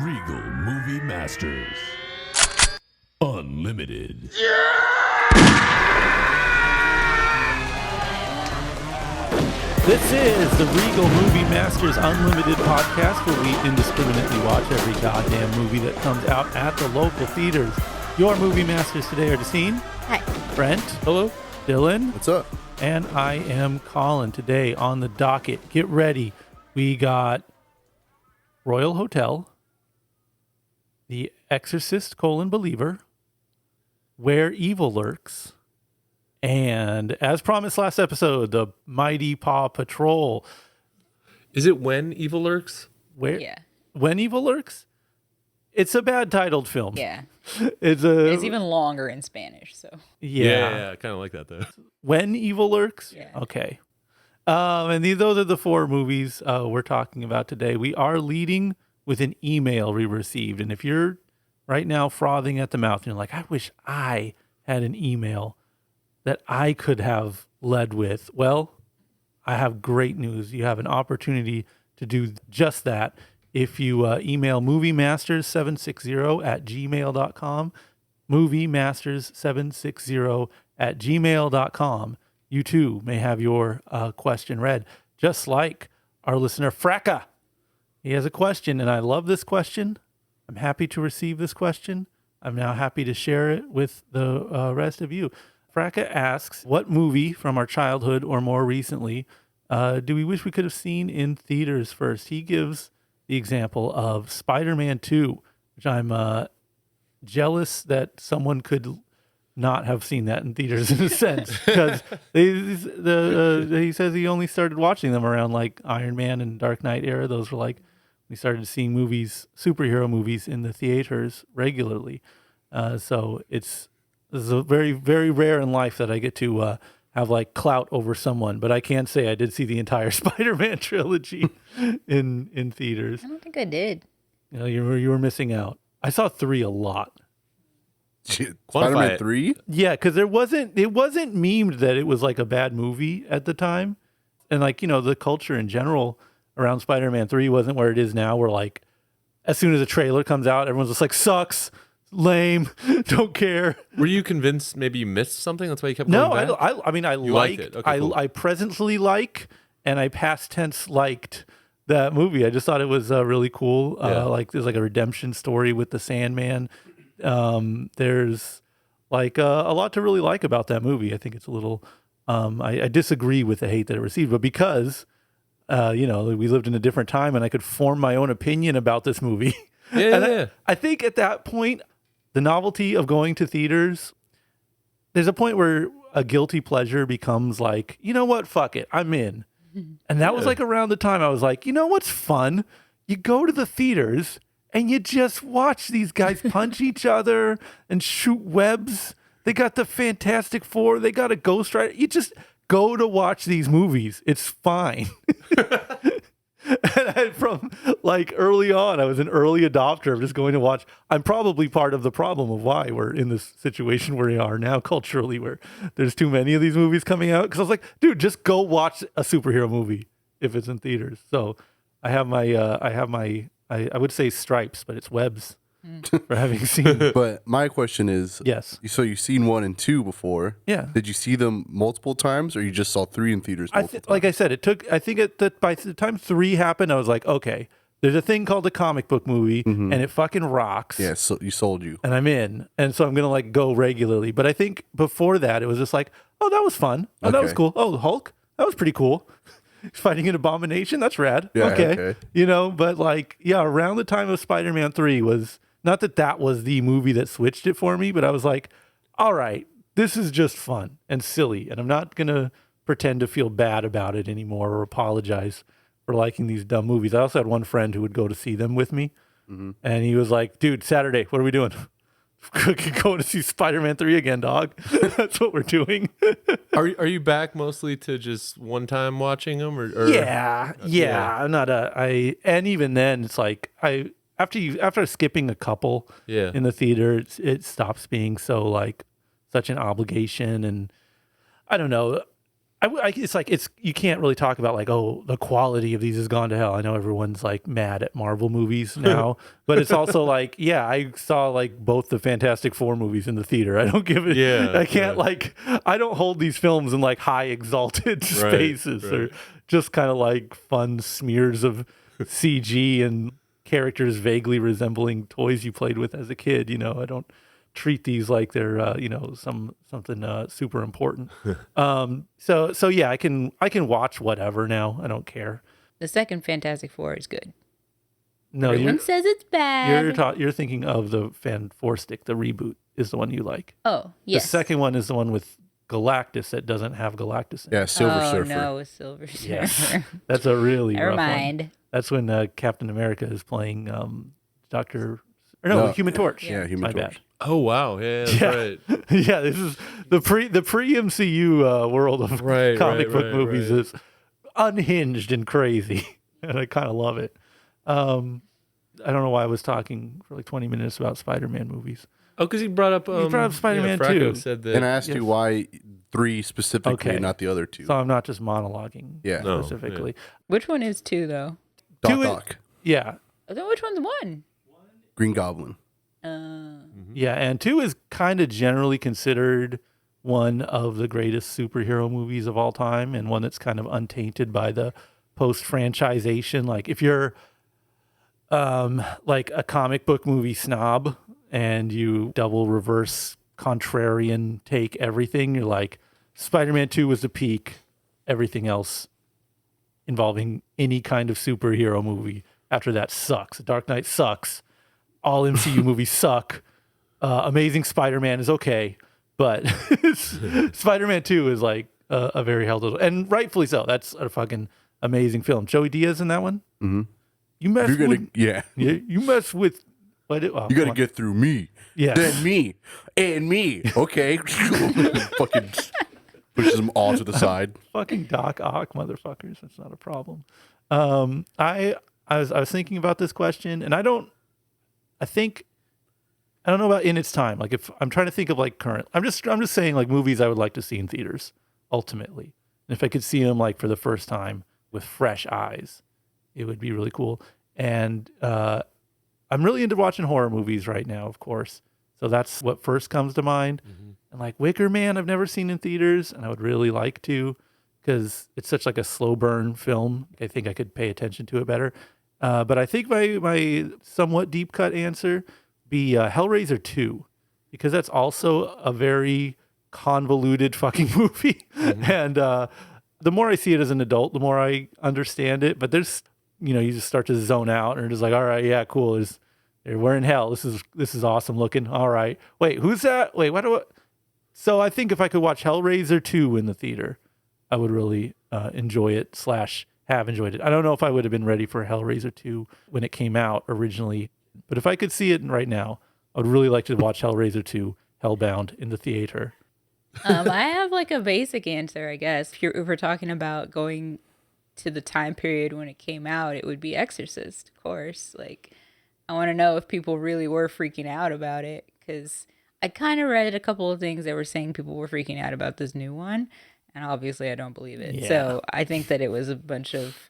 Regal Movie Masters. Unlimited. This is the Regal Movie Masters Unlimited podcast where we indiscriminately watch every goddamn movie that comes out at the local theaters. Your movie masters today are Dacine. Hi. Brent. Hello. Dylan. What's up? And I am Colin. Today on the docket, get ready. We got Royal Hotel, The Exorcist, Believer, Where Evil Lurks, and as promised last episode, the Mighty PAW Patrol. Is it When Evil Lurks? Yeah. When Evil Lurks? It's a bad titled film. Yeah. It's even longer in Spanish, so. Yeah, I kind of like that though. When Evil Lurks? Yeah. Okay. And those are the four movies we're talking about today. We are leading with an email we received. And if you're right now frothing at the mouth and you're like, I wish I had an email that I could have led with, well, I have great news. You have an opportunity to do just that. If you email moviemasters760@gmail.com, moviemasters760@gmail.com, you too may have your question read, just like our listener Fracka. He has a question, and I love this question. I'm happy to receive this question. I'm now happy to share it with the rest of you. Fracka asks, what movie from our childhood or more recently do we wish we could have seen in theaters first? He gives the example of Spider-Man 2, which I'm jealous that someone could not have seen that in theaters in a sense, because he says he only started watching them around like Iron Man and Dark Knight era. Those were like, we started seeing movies, superhero movies in the theaters regularly. So this is a very, very rare in life that I get to have like clout over someone, but I can say I did see the entire Spider-Man trilogy in theaters. I don't think I did. You know, you were missing out. I saw 3 a lot. Spider-Man 3? Yeah, because it wasn't memed that it was like a bad movie at the time. And like, you know, the culture in general around Spider-Man 3 wasn't where it is now, where like as soon as a trailer comes out, everyone's just like, sucks, lame, don't care. Were you convinced maybe you missed something? That's why you kept going back? I mean, I liked it. Okay, cool. I presently like, and I past tense liked that movie. I just thought it was really cool. Like there's like a redemption story with the Sandman. There's like a lot to really like about that movie. I think it's a little, I disagree with the hate that it received, but because, you know, we lived in a different time and I could form my own opinion about this movie. Yeah. I think at that point, the novelty of going to theaters, there's a point where a guilty pleasure becomes like, you know what, fuck it, I'm in. And that was like around the time I was like, you know what's fun? You go to the theaters and you just watch these guys punch each other and shoot webs. They got the Fantastic Four. They got a Ghost Rider. You just go to watch these movies. It's fine. And from like early on, I was an early adopter of just going to watch. I'm probably part of the problem of why we're in this situation where we are now culturally, where there's too many of these movies coming out. Because I was like, dude, just go watch a superhero movie if it's in theaters. So I have my I would say stripes, but it's webs for having seen. But my question is, Yes. So you've seen 1 and 2 before. Yeah. Did you see them multiple times, or you just saw 3 in theaters multiple times? Like I said, I think by the time 3 happened, I was like, okay, there's a thing called a comic book movie, and it fucking rocks. Yeah, so you sold you. And I'm in. And so I'm going to like go regularly. But I think before that, it was just like, oh, that was fun. Oh, that was Okay. cool. Oh, Hulk, that was pretty cool. Fighting an abomination, that's rad. Yeah, okay. You know, but like, yeah, around the time of Spider-Man 3 was, not that was the movie that switched it for me, but I was like, all right, this is just fun and silly. And I'm not going to pretend to feel bad about it anymore or apologize for liking these dumb movies. I also had one friend who would go to see them with me. And he was like, dude, Saturday, what are we doing? Going to see Spider-Man 3 again, dog. That's what we're doing. Are you back mostly to just one time watching them, or? Yeah. I'm not and even then, it's like after skipping a couple in the theater, it stops being so like such an obligation, and I don't know. it's you can't really talk about like, oh, the quality of these has gone to hell. I know everyone's like mad at Marvel movies now, but it's also like, yeah, I saw like both the Fantastic Four movies in the theater. I don't give it. Yeah, I can't like, I don't hold these films in like high exalted spaces. They're just kind of like fun smears of CG and characters vaguely resembling toys you played with as a kid. You know, I don't treat these like they're something super important. So yeah, I can watch whatever now. I don't care. The second Fantastic Four is good. No, Everyone says it's bad. you're thinking of the Fan Four Stick. The reboot is the one you like. Oh, yes. The second one is the one with Galactus that doesn't have Galactus in it. Yeah, Silver oh, Surfer. no, it's Silver Surfer. Yes. That's a really Never rough mind. one. That's when Captain America is playing No. Human Torch. Yeah, Human My Torch. bad. Oh wow, yeah, that's right. Yeah, this is the pre MCU world of comic book movies is unhinged and crazy, and I kind of love it. I don't know why I was talking for like 20 minutes about Spider-Man movies. Oh, because he brought up Spider-Man Fracco 2. said that. And I asked you why 3 specifically, Okay. not the other 2. So I'm not just monologuing Yeah. specifically. Which one is 2, though? Doc. Yeah, Then which one's 1? Green Goblin. yeah, and 2 is kind of generally considered one of the greatest superhero movies of all time, and one that's kind of untainted by the post-franchisation. Like if you're like a comic book movie snob and you double reverse contrarian take everything, you're like, Spider-Man 2 was the peak. Everything else involving any kind of superhero movie after that sucks. Dark Knight sucks. All MCU movies suck. Amazing Spider-Man is okay, but Spider-Man 2 is like a very held, and rightfully so. That's a fucking amazing film. Joey Diaz in that one. Mm-hmm. You mess You're gonna, with, yeah. you mess with. What? You got to get through me. Yes. Then me. And me. Okay. Fucking pushes them all to the side. Fucking Doc Ock, motherfuckers. That's not a problem. I was thinking about this question, and I don't know about in its time. Like if I'm trying to think of like current, I'm just saying like movies I would like to see in theaters ultimately. And if I could see them like for the first time with fresh eyes, it would be really cool. And I'm really into watching horror movies right now, of course. So that's what first comes to mind. Mm-hmm. And like Wicker Man, I've never seen in theaters, and I would really like to, because it's such like a slow burn film. I think I could pay attention to it better. But I think my somewhat deep cut answer be Hellraiser 2, because that's also a very convoluted fucking movie. Mm-hmm. And the more I see it as an adult, the more I understand it. But there's, you just start to zone out and it's like, all right, yeah, cool. We're in hell. This is awesome looking. All right. Wait, who's that? Wait, So I think if I could watch Hellraiser 2 in the theater, I would really enjoy it / have enjoyed it. I don't know if I would have been ready for Hellraiser 2 when it came out originally, but if I could see it right now, I would really like to watch Hellraiser 2 Hellbound in the theater. I have like a basic answer, I guess. If we're talking about going to the time period when it came out, it would be Exorcist, of course. Like, I want to know if people really were freaking out about it, because I kind of read a couple of things that were saying people were freaking out about this new one, and obviously I don't believe it. Yeah. So I think that it was a bunch of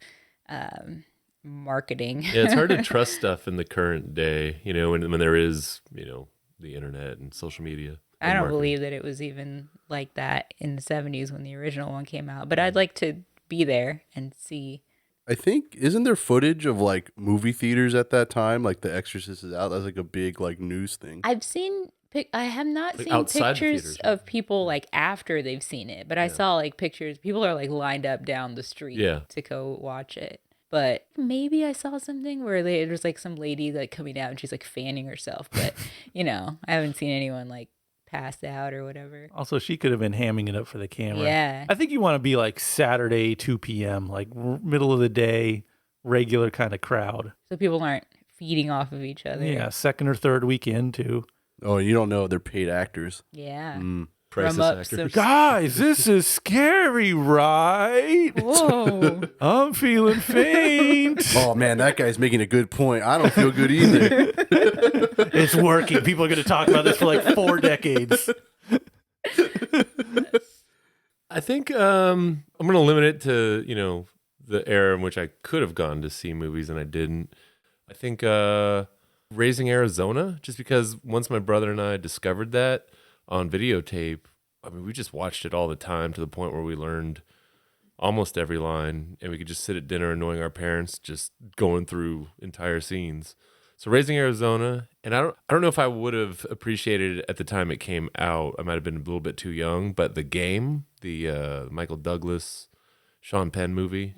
marketing. Yeah, it's hard to trust stuff in the current day, when there is, the internet and social media. I don't marketing. believe that it was even like that in the 70s when the original one came out, but I'd like to be there and see. I think, isn't there footage of like movie theaters at that time? Like The Exorcist is out. That's like a big like news thing. I have not Like seen outside the pictures theaters, of people like after they've seen it, but I saw like pictures. People are like lined up down the street to go watch it. But maybe I saw something where there's like some lady like coming out and she's like fanning herself. But I haven't seen anyone like pass out or whatever. Also, she could have been hamming it up for the camera. Yeah. I think you want to be like Saturday, 2 p.m., like middle of the day, regular kind of crowd. So people aren't feeding off of each other. Yeah, second or third weekend too. Oh, you don't know they're paid actors. Yeah. Crisis Drum up actors. some- Guys, this is scary, right? Whoa. I'm feeling faint. Oh man, that guy's making a good point. I don't feel good either. It's working. People are going to talk about this for like 4 decades. I think I'm going to limit it to, the era in which I could have gone to see movies and I didn't. I think Raising Arizona, just because once my brother and I discovered that on videotape, I mean, we just watched it all the time to the point where we learned almost every line, and we could just sit at dinner annoying our parents, just going through entire scenes. So Raising Arizona, and I don't know if I would have appreciated it at the time it came out. I might have been a little bit too young, but The Game, the Michael Douglas, Sean Penn movie,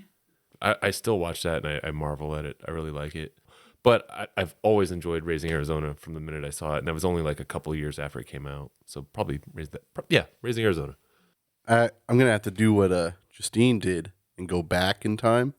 I still watch that and I marvel at it. I really like it. But I've always enjoyed Raising Arizona from the minute I saw it, and that was only like a couple of years after it came out. So probably Raising Arizona. I'm gonna have to do what Justine did and go back in time.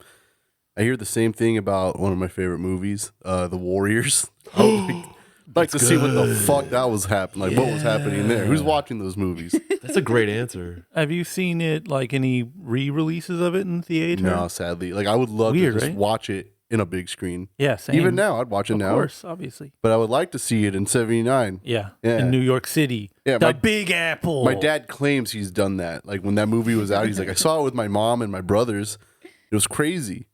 I hear the same thing about one of my favorite movies, The Warriors. I would like to see what the fuck that was happening. Like, what was happening there? Who's watching those movies? That's a great answer. Have you seen it, like any re-releases of it in theater? No, sadly. Like, I would love to just watch it in a big screen. Yeah, same. Even now, I'd watch it now. Of course, obviously. But I would like to see it in 79. Yeah, Yeah. in New York City. Yeah, the Big Apple. My dad claims he's done that. Like, when that movie was out, he's like, I saw it with my mom and my brothers. It was crazy.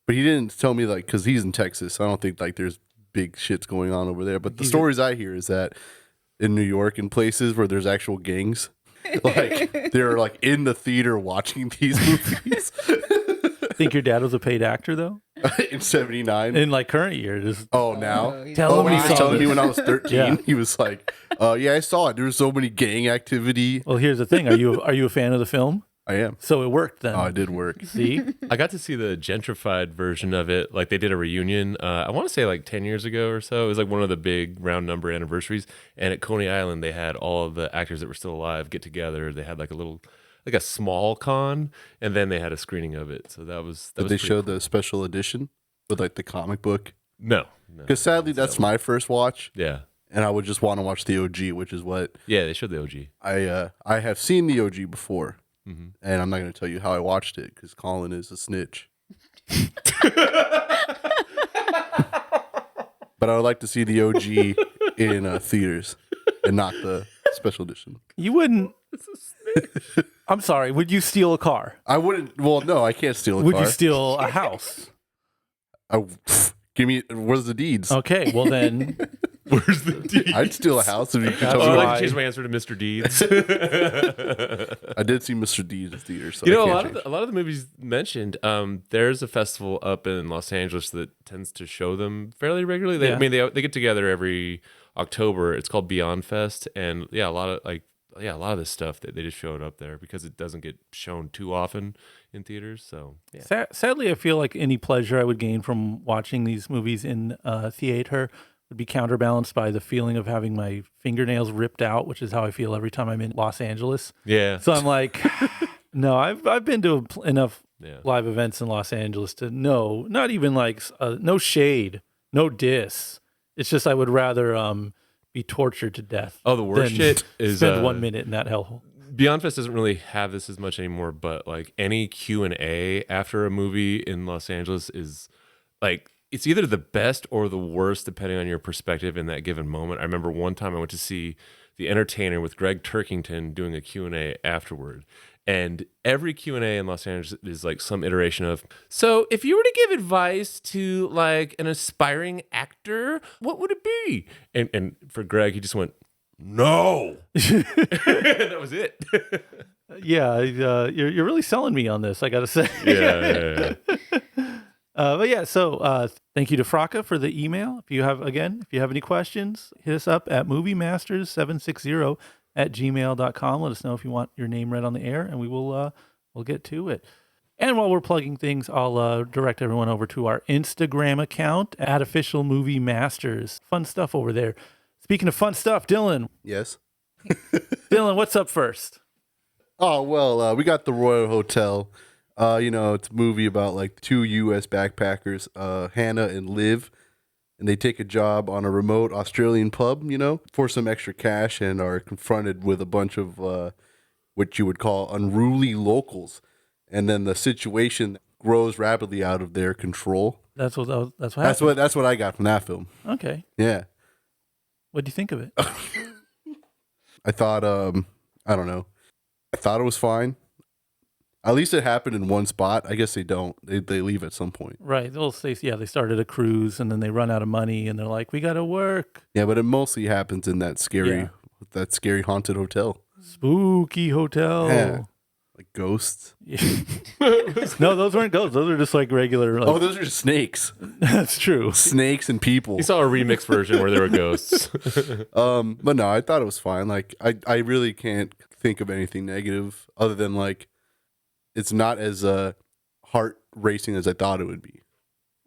But he didn't tell me, like, because he's in Texas. So I don't think, like, there's big shits going on over there. But the stories I hear is that in New York, in places where there's actual gangs, like, they're, like, in the theater watching these movies. Think your dad was a paid actor, though? In 79? In, like, current year. Just Now? tell him When he you was saw telling me this. when I was 13, Yeah. he was like, yeah, I saw it. There was so many gang activity. Well, here's the thing. Are you a fan of the film? I am. So it worked then. Oh, it did work. See? I got to see the gentrified version of it. Like they did a reunion. I want to say like 10 years ago or so. It was like one of the big round number anniversaries. And at Coney Island, they had all of the actors that were still alive get together. They had like a small con, and then they had a screening of it. So that was. Did they show the special edition with like the comic book? No. Because sadly, that's my first watch, Yeah. and I would just want to watch the OG, which is what Yeah, they showed the OG. I have seen the OG before, Mm-hmm. and I'm not going to tell you how I watched it because Colin is a snitch. But I would like to see the OG in theaters and not the special edition. You wouldn't. I'm sorry. Would you steal a car? I wouldn't. Well, no, I can't steal a Would car. you steal a house? Give me. Where's the deeds? Okay, well then. Where's the deeds? I'd steal a house if you could That's tell Oh, me. I'd why- like to change my answer to Mr. Deeds. I did see Mr. Deeds in theater, so You know, I a can't lot change. of the movies mentioned. There's a festival up in Los Angeles that tends to show them fairly regularly. They, Yeah. I mean, they get together every October. It's called Beyond Fest, and a lot of this stuff that they just showed up there because it doesn't get shown too often in theaters. So yeah, Sadly, I feel like any pleasure I would gain from watching these movies in theater would be counterbalanced by the feeling of having my fingernails ripped out, which is how I feel every time I'm in Los Angeles. yeah. So I'm like, no, I've been to enough Yeah. live events in Los Angeles to know, not even like no shade, no diss. It's just I would rather be tortured to death. Oh, the worst than shit is spend 1 minute in that hellhole. Beyond Fest doesn't really have this as much anymore, but like any Q&A after a movie in Los Angeles is like it's either the best or the worst depending on your perspective in that given moment. I remember one time I went to see The Entertainer with Greg Turkington doing a Q&A afterward. And every Q&A in Los Angeles is like some iteration of, so if you were to give advice to like an aspiring actor, what would it be? And for Greg, he just went, no. That was it. Yeah, you're really selling me on this, I got to say. Yeah. But yeah, so thank you to Fraka for the email. If you have any questions, hit us up at moviemasters760@gmail.com. Let us know if you want your name read on the air, and we will we'll get to it. And while we're plugging things, I'll direct everyone over to our Instagram account at Official Movie Masters. Fun stuff over there. Speaking of fun stuff, Dylan, Yes. what's up first? Oh, well, we got the Royal Hotel. It's a movie about like two U.S. backpackers, Hannah and Liv, and they take a job on a remote Australian pub, for some extra cash and are confronted with a bunch of what you would call unruly locals. And then the situation grows rapidly out of their control. That's what happened. That's what I got from that film. Okay. Yeah. What do you think of it? I thought, I don't know. I thought it was fine. At least it happened in one spot. I guess they don't. They leave at some point. Right. They'll say, yeah, they started a cruise and then they run out of money and they're like, we got to work. Yeah, but it mostly happens in that scary haunted hotel. Spooky hotel. Yeah. Like ghosts. No, those weren't ghosts. Those are just like regular. Like, Those are just snakes. that's true. Snakes and people. You saw a remix version where there were ghosts. But no, I thought it was fine. Like I really can't think of anything negative other than like it's not as heart racing as I thought it would be.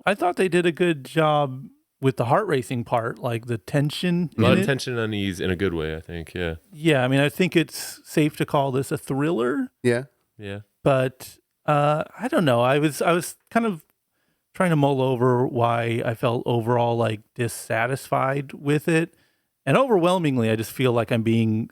I thought they did a good job with the heart racing part, like the tension. A lot in of it. tension and unease in a good way, I think. Yeah. Yeah, I mean, I think it's safe to call this a thriller, Yeah. Yeah. but I don't know. I was kind of trying to mull over why I felt overall like dissatisfied with it, and overwhelmingly, I just feel like I'm being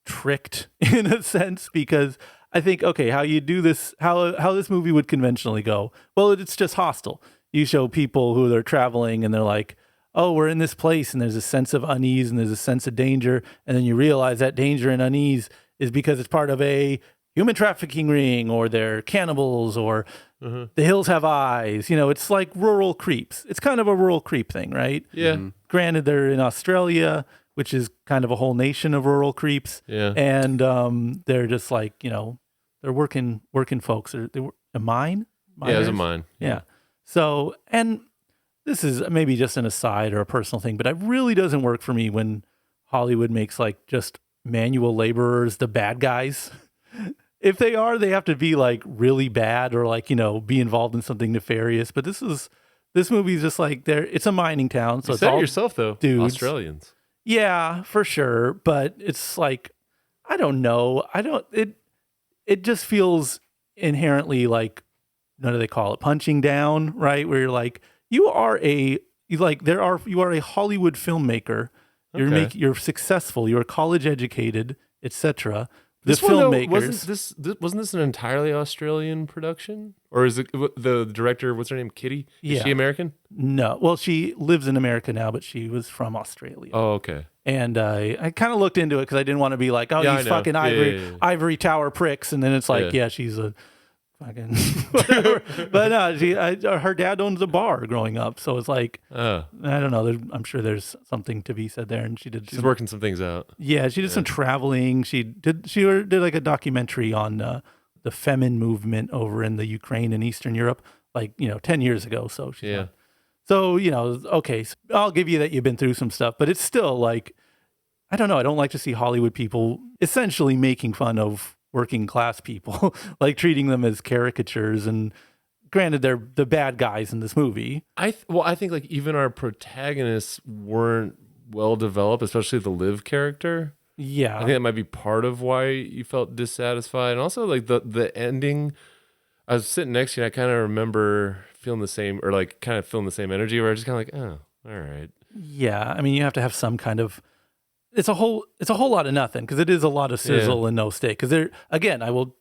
tricked in a sense because I think, okay, how you do this, how this movie would conventionally go. Well, it's just Hostel. You show people who are traveling and they're like, oh, we're in this place and there's a sense of unease and there's a sense of danger. And then you realize that danger and unease is because it's part of a human trafficking ring or they're cannibals or the hills have eyes. You know, it's like rural creeps. It's kind of a rural creep thing, right? Yeah. Granted, they're in Australia, which is kind of a whole nation of rural creeps. Yeah. And they're just like, you know, they're working folks. They were a mine? Yeah, it was a Miners? mine. Yeah. So, and this is maybe just an aside or a personal thing, but it really doesn't work for me when Hollywood makes like just manual laborers the bad guys. If they are, they have to be like really bad or like, you know, be involved in something nefarious. But this movie is just like it's a mining town. So You it's said all it yourself, though. dudes. Australians. Yeah, for sure. But it's like, I don't know. It just feels inherently like, what do they call it? Punching down, right? Where you're like, you are a Hollywood filmmaker. Okay. You're successful. You're college educated, etc. The This one, though, filmmakers. wasn't this an entirely Australian production? Or is it the director, what's her name, Kitty? Is Yeah. she American? No, well, she lives in America now, but she was from Australia. Oh, okay. And I kind of looked into it because I didn't want to be like, oh, Yeah, these I know. fucking Yeah. ivory tower pricks, and then it's like, Yeah. yeah, she's a fucking whatever. But no, her dad owns a bar growing up, so it's like, Oh, I don't know. I'm sure there's something to be said there, and she did. she's working some things out. Yeah, she did some traveling. She did like a documentary on the Femin movement over in the Ukraine and Eastern Europe, like 10 years ago. So she's Yeah. not- so okay, so I'll give you that you've been through some stuff, but it's still like, I don't know. I don't like to see Hollywood people essentially making fun of working class people, like treating them as caricatures. And granted, they're the bad guys in this movie. I think like even our protagonists weren't well developed, especially the Liv character. Yeah. I think that might be part of why you felt dissatisfied. And also like the ending, I was sitting next to you and I kind of remember feeling the same, or like kind of feeling the same energy where I was just kind of like, oh, all right. Yeah. I mean, you have to have some kind of, it's a whole lot of nothing, because it is a lot of sizzle and no steak. Because again, I will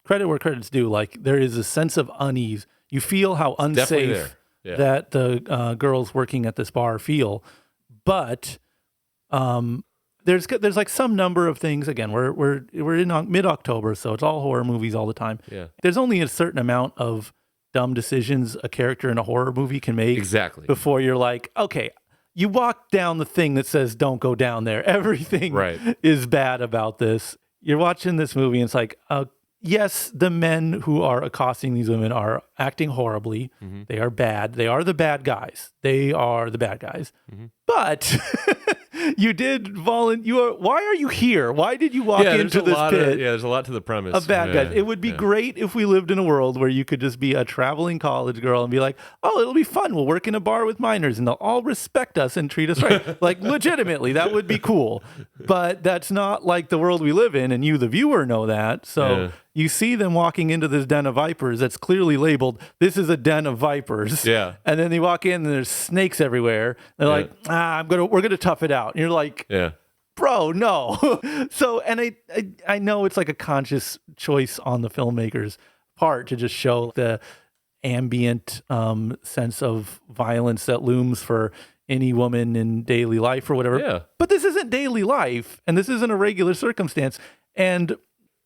credit where credit's due. Like, there is a sense of unease. You feel how Definitely unsafe there. Yeah. that the girls working at this bar feel. But there's like some number of things. Again, we're in mid-October, so it's all horror movies all the time. Yeah. There's only a certain amount of dumb decisions a character in a horror movie can make Exactly. before you're like, okay, you walk down the thing that says don't go down there. Everything Right. is bad about this. You're watching this movie and it's like, yes, the men who are accosting these women are acting horribly. Mm-hmm. They are bad. They are the bad guys. They are the bad guys. Mm-hmm. But you did volunteer. Why are you here? Why did you walk into this pit? There's a lot to the premise Of bad guys. It would be great if we lived in a world where you could just be a traveling college girl and be like, oh, it'll be fun. We'll work in a bar with minors and they'll all respect us and treat us right. Like, legitimately, that would be cool. But that's not like the world we live in, and you, the viewer, know that. So you see them walking into this den of vipers that's clearly labeled, this is a den of vipers. Yeah. And then they walk in and there's snakes everywhere. They're like, we're gonna tough it out. And you're like, Yeah. bro, no. So, and I know it's like a conscious choice on the filmmaker's part to just show the ambient sense of violence that looms for any woman in daily life or whatever. Yeah. But this isn't daily life, and this isn't a regular circumstance. And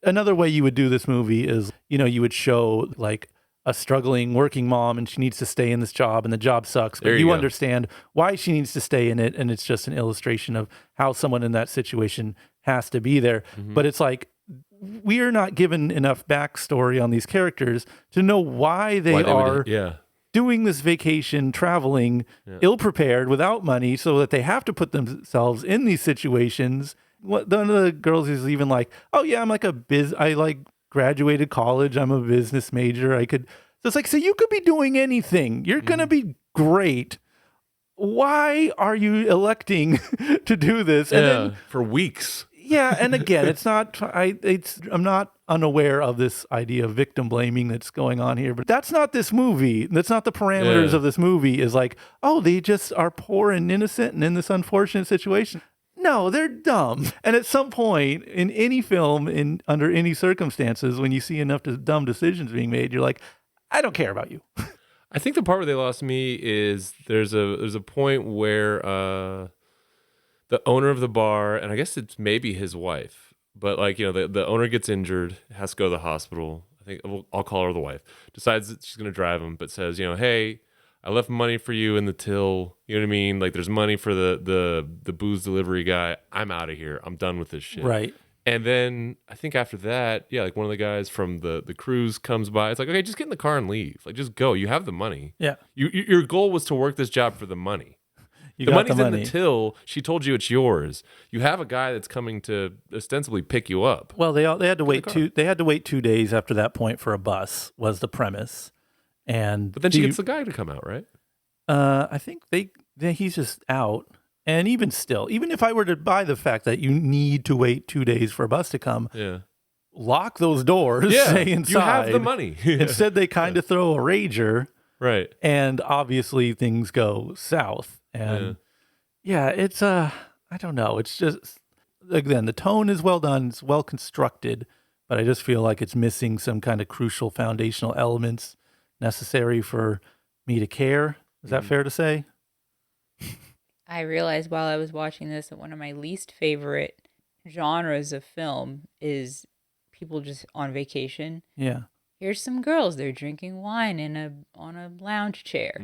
another way you would do this movie is, you would show like a struggling working mom and she needs to stay in this job and the job sucks, but There you you go. understand why she needs to stay in it. And it's just an illustration of how someone in that situation has to be there. But it's like, we are not given enough backstory on these characters to know why they are doing this vacation, traveling, ill-prepared, without money, so that they have to put themselves in these situations. One of the girls is even like, oh yeah, I'm like I like graduated college, I'm a business major. So it's like, so you could be doing anything. You're going to be great. Why are you electing to do this? And then, for weeks. yeah, and again, I'm not unaware of this idea of victim blaming that's going on here, but that's not this movie. That's not the parameters of this movie. Is like, oh, they just are poor and innocent and in this unfortunate situation. No, they're dumb. And at some point in any film, under any circumstances, when you see enough dumb decisions being made, you're like, I don't care about you. I think the part where they lost me is there's a point where the owner of the bar, and I guess it's maybe his wife, but like, the owner gets injured, has to go to the hospital. I think I'll call her the wife. Decides that she's going to drive him, but says, hey, I left money for you in the till. You know what I mean? Like, there's money for the booze delivery guy. I'm out of here. I'm done with this shit. Right. And then I think after that, like one of the guys from the cruise comes by. It's like, okay, just get in the car and leave. Like, just go. You have the money. Yeah. Your goal was to work this job for the money. The money's in the till. She told you it's yours. You have a guy that's coming to ostensibly pick you up. Well, they had to wait 2 days after that point for a bus, was the premise. But then she gets the guy to come out, right? I think he's just out. And even still, even if I were to buy the fact that you need to wait 2 days for a bus to come, lock those doors, stay inside. You have the money. Instead, they kind of throw a rager. Right. And obviously things go south. And it's I don't know. It's just, again, the tone is well done. It's well constructed, but I just feel like it's missing some kind of crucial foundational elements necessary for me to care. Is that fair to say? I realized while I was watching this that one of my least favorite genres of film is people just on vacation. Yeah. Here's some girls. They're drinking wine on a lounge chair.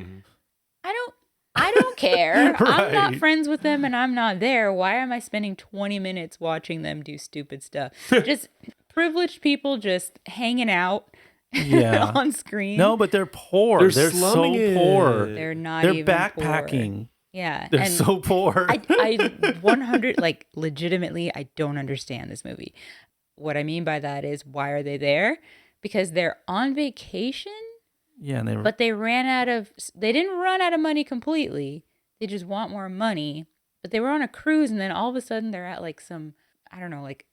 I don't care. Right. I'm not friends with them and I'm not there. Why am I spending 20 minutes watching them do stupid stuff? Just privileged people just hanging out on screen. No, but they're poor. They're so poor. They're not They're even backpacking. poor. Yeah. They're so poor. I 100, like, legitimately, I don't understand this movie. What I mean by that is, why are they there? Because they're on vacation. Yeah, but they didn't run out of money completely. They just want more money. But they were on a cruise, and then all of a sudden they're at like some, I don't know, like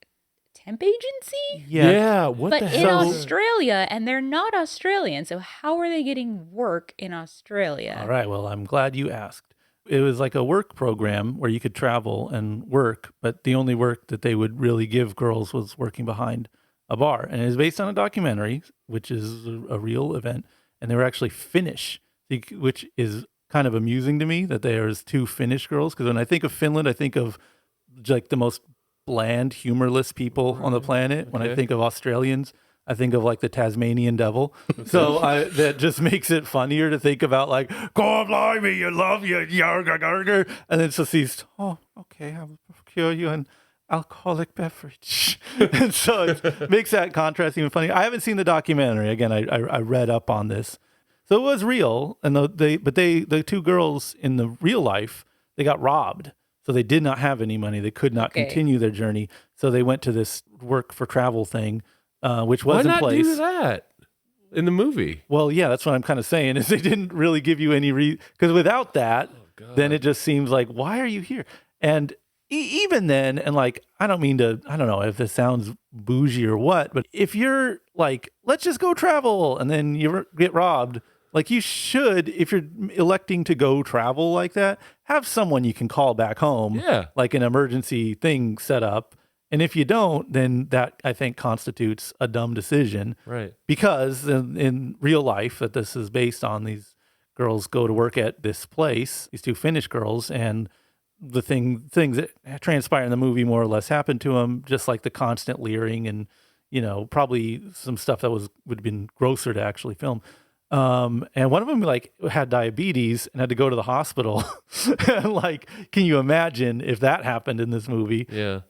temp agency? Yeah. What but the in hell? Australia, and they're not Australian. So how are they getting work in Australia? All right. Well, I'm glad you asked. It was like a work program where you could travel and work, but the only work that they would really give girls was working behind a bar. And it is based on a documentary, which is a real event. And they were actually Finnish, which is kind of amusing to me that there's two Finnish girls. Because when I think of Finland, I think of like the most bland, humorless people on the planet. When I think of Australians, I think of like the Tasmanian devil. So that just makes it funnier to think about like, God blimey, you love you, yarga. And then so she's, oh, okay, I will procure you an alcoholic beverage. And so it makes that contrast even funny. I haven't seen the documentary. Again, I read up on this. So it was real. And the two girls in the real life, they got robbed. So they did not have any money. They could not continue their journey. So they went to this work for travel thing, which was in place. Why not do that in the movie? Well, yeah, that's what I'm kind of saying is they didn't really give you any because without that, then it just seems like, why are you here? And even then, and like, I don't know if this sounds bougie or what, but if you're like, let's just go travel and then you get robbed, like you should, if you're electing to go travel like that, have someone you can call back home, like an emergency thing set up. And if you don't, then that I think constitutes a dumb decision. Right. Because in real life that this is based on, these girls go to work at this place, these two Finnish girls, and the things that transpire in the movie more or less happen to them, just like the constant leering and, probably some stuff that would have been grosser to actually film. And one of them like had diabetes and had to go to the hospital. And like, can you imagine if that happened in this movie? Yeah.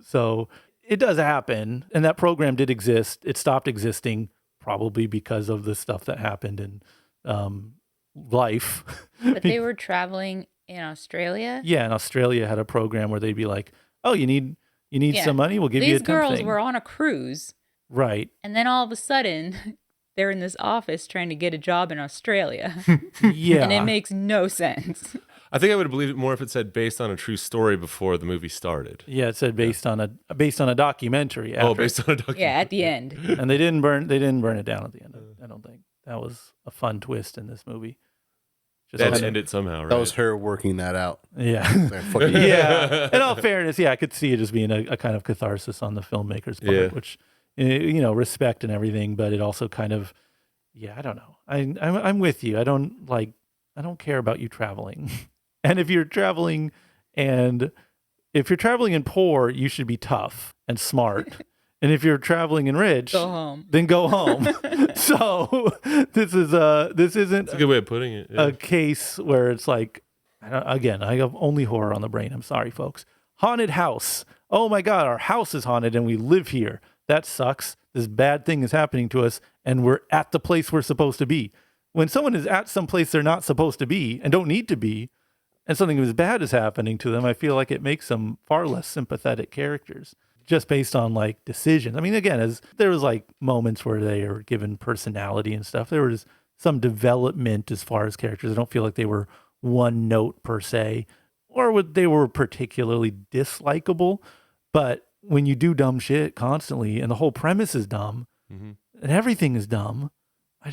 So it does happen. And that program did exist. It stopped existing probably because of the stuff that happened in life. But they were traveling in Australia. Yeah. And Australia had a program where they'd be like, oh, you need Yeah. some money? We'll give you a These temp girls thing. were on a cruise, Right. and then all of a sudden, they're in this office trying to get a job in Australia, Yeah. and it makes no sense. I think I would believe it more if it said based on a true story before the movie started. Yeah, it said based on a documentary. Oh, after. based on a documentary. Yeah, at the end. And they didn't burn it down at the end. I don't think that was a fun twist in this movie. That kind of- ended somehow, right? That was her working that out. Yeah. Like, fuck you. Yeah. In all fairness, yeah, I could see it as being a kind of catharsis on the filmmaker's part, Yeah. which respect and everything, but it also kind of, yeah, I don't know. I'm with you. I don't care about you traveling. And if you're traveling and poor, you should be tough and smart. And if you're traveling and rich, Go home. then go home. So this isn't That's a good way of putting it. Yeah. a case where it's like, again, I have only horror on the brain. I'm sorry, folks. Haunted house. Oh my God, our house is haunted and we live here. That sucks. This bad thing is happening to us and we're at the place we're supposed to be. When someone is at some place they're not supposed to be and don't need to be, and something as bad is happening to them, I feel like it makes them far less sympathetic characters just based on like decisions. I mean, again, as there was like moments where they are given personality and stuff, there was some development as far as characters. I don't feel like they were one note per se, or they were particularly dislikable. But when you do dumb shit constantly and the whole premise is dumb and everything is dumb, I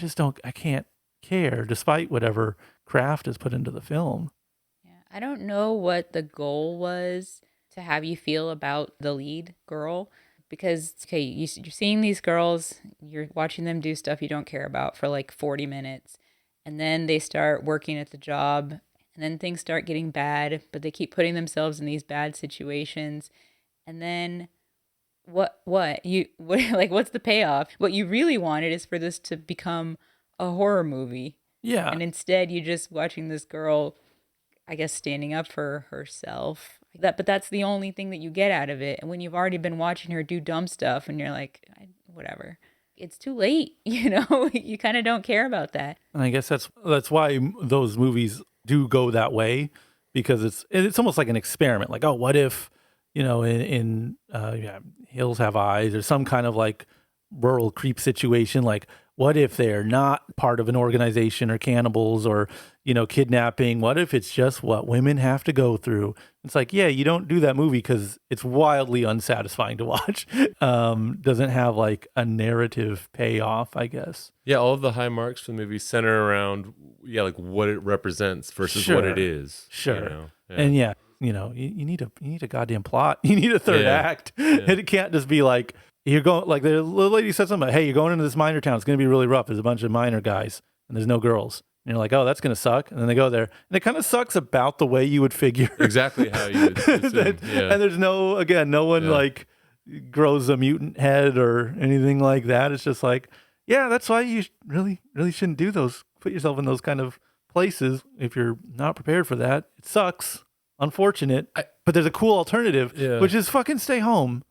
can't care despite whatever craft is put into the film. I don't know what the goal was to have you feel about the lead girl, because, okay, you're seeing these girls, you're watching them do stuff you don't care about for like 40 minutes, and then they start working at the job, and then things start getting bad, but they keep putting themselves in these bad situations, and then what's the payoff? What you really wanted is for this to become a horror movie. Yeah. And instead, you're just watching this girl, I guess, standing up for herself. But that's the only thing that you get out of it. And when you've already been watching her do dumb stuff and you're like, whatever, it's too late, you kind of don't care about that. And I guess that's why those movies do go that way, because it's almost like an experiment. Like, oh, what if, in Hills Have Eyes or some kind of like rural creep situation, like, what if they're not part of an organization or cannibals or, kidnapping? What if it's just what women have to go through? It's like, yeah, you don't do that movie because it's wildly unsatisfying to watch. Doesn't have like a narrative payoff, I guess. Yeah, all of the high marks for the movie center around, like what it represents versus Sure. what it is. Sure. Yeah. And yeah, you need a goddamn plot. You need a third act. And it can't just be like, you're going, like the little lady said something, hey, you're going into this minor town. It's going to be really rough. There's a bunch of minor guys and there's no girls. And you're like, oh, that's going to suck. And then they go there. And it kind of sucks about the way you would figure. Exactly how you would assume. Yeah. And there's no one like grows a mutant head or anything like that. It's just like, yeah, that's why you really, really shouldn't do those. Put yourself in those kind of places if you're not prepared for that. It sucks. Unfortunate. But there's a cool alternative, which is fucking stay home.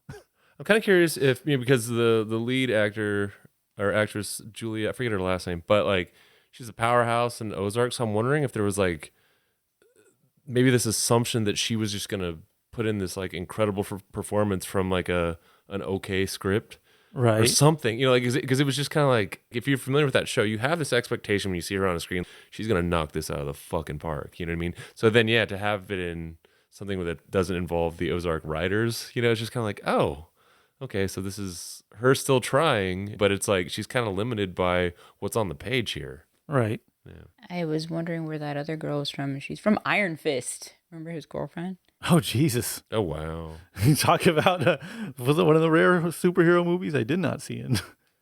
I'm kind of curious if, because the lead actor or actress, Julia, I forget her last name, but like she's a powerhouse in Ozark. So I'm wondering if there was like maybe this assumption that she was just going to put in this like incredible performance from like an okay script. Right. Or something, because it was just kind of like, if you're familiar with that show, you have this expectation when you see her on a screen, she's going to knock this out of the fucking park. You know what I mean? So then, yeah, to have it in something that doesn't involve the Ozark writers, it's just kind of like, oh, okay, so this is her still trying, but it's like she's kind of limited by what's on the page here. Right. Yeah. I was wondering where that other girl was from. She's from Iron Fist. Remember his girlfriend? Oh, Jesus. Oh, wow. You talk about, was it one of the rare superhero movies I did not see in?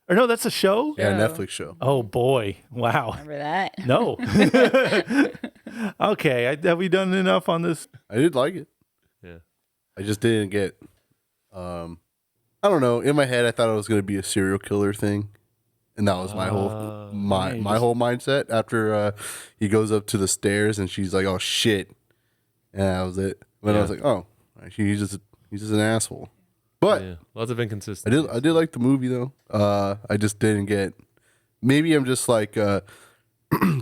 Or no, that's a show? Yeah, Yeah. Netflix show. Oh, boy. Wow. Remember that? No. Okay. Have we done enough on this? I did like it. Yeah. I just didn't get I don't know. In my head, I thought it was going to be a serial killer thing. And that was my whole my whole mindset after he goes up to the stairs and she's like, "Oh shit," and that was it. But I was like, "Oh, he's just an asshole." But lots of inconsistencies. I did like the movie though. I just didn't get. Maybe I'm just like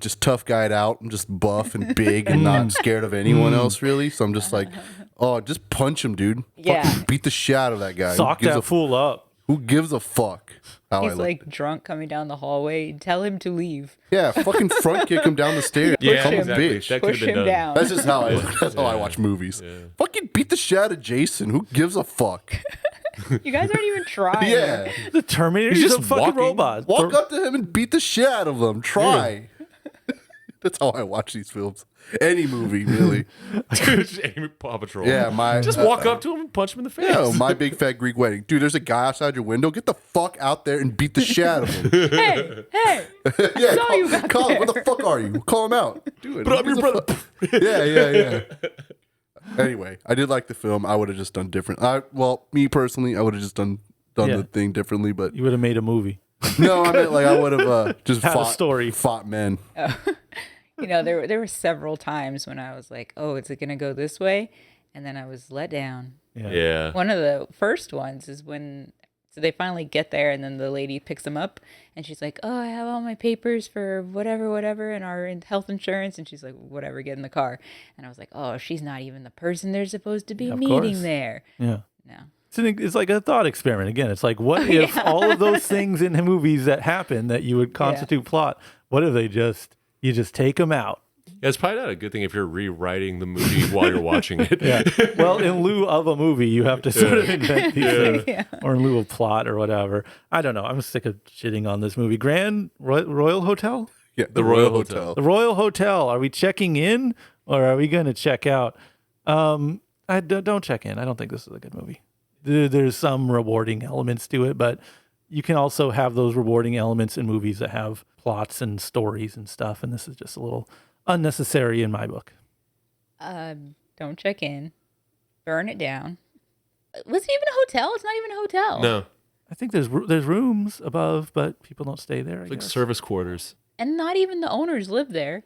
just tough guyed out. I'm just buff and big and not scared of anyone else really. So I'm just like, oh, just punch him, dude. Yeah. Fucking beat the shit out of that guy. Sock that fool up. Who gives a fuck? How He's I like drunk coming down the hallway. Tell him to leave. yeah, fucking front kick him down the stairs. Yeah, Call him exactly. a bitch. That could Push have been him done. down. That's just how that's how I watch movies. Fucking beat the shit out of Jason. Who gives a fuck? You guys aren't even trying. Yeah. The Terminator's He's just a just fucking walking. robot. Walk up to him and beat the shit out of him. Try. That's how I watch these films. Any movie, really. Just aim at PAW Patrol. Yeah, my Just walk up to him and punch him in the face. Yeah, My Big Fat Greek Wedding. Dude, there's a guy outside your window. Get the fuck out there and beat the shit out of him. Hey, Yeah, saw you back call him. there. Where the fuck are you? Call him out. Do it. Put up your brother. Yeah. Anyway, I did like the film. I would have just done different. Me personally, I would have just done Yeah. the thing differently. But You would have made a movie. no, I meant like I would have just Had a fought story. fought men. You know, there were several times when I was like, oh, is it going to go this way? And then I was let down. Yeah. One of the first ones is when, so they finally get there and then the lady picks them up and she's like, oh, I have all my papers for whatever, and our health insurance. And she's like, whatever, get in the car. And I was like, oh, she's not even the person they're supposed to be Of meeting course. there. Yeah. No. It's like a thought experiment. Again, it's like, what if all of those things in movies that happen that you would constitute plot, what if you just take them out? Yeah, it's probably not a good thing if you're rewriting the movie while you're watching it. Yeah. Well, in lieu of a movie, you have to sort of invent these things, or in lieu of plot or whatever. I don't know. I'm sick of shitting on this movie. Royal Hotel? Yeah, The Royal Hotel. The Royal Hotel. Are we checking in or are we going to check out? Don't check in. I don't think this is a good movie. There's some rewarding elements to it, but you can also have those rewarding elements in movies that have plots and stories and stuff. And this is just a little unnecessary in my book. Don't check in. Burn it down. Was it even a hotel? It's not even a hotel. No, I think there's rooms above, but people don't stay there. I like guess. service quarters. And not even the owners live there.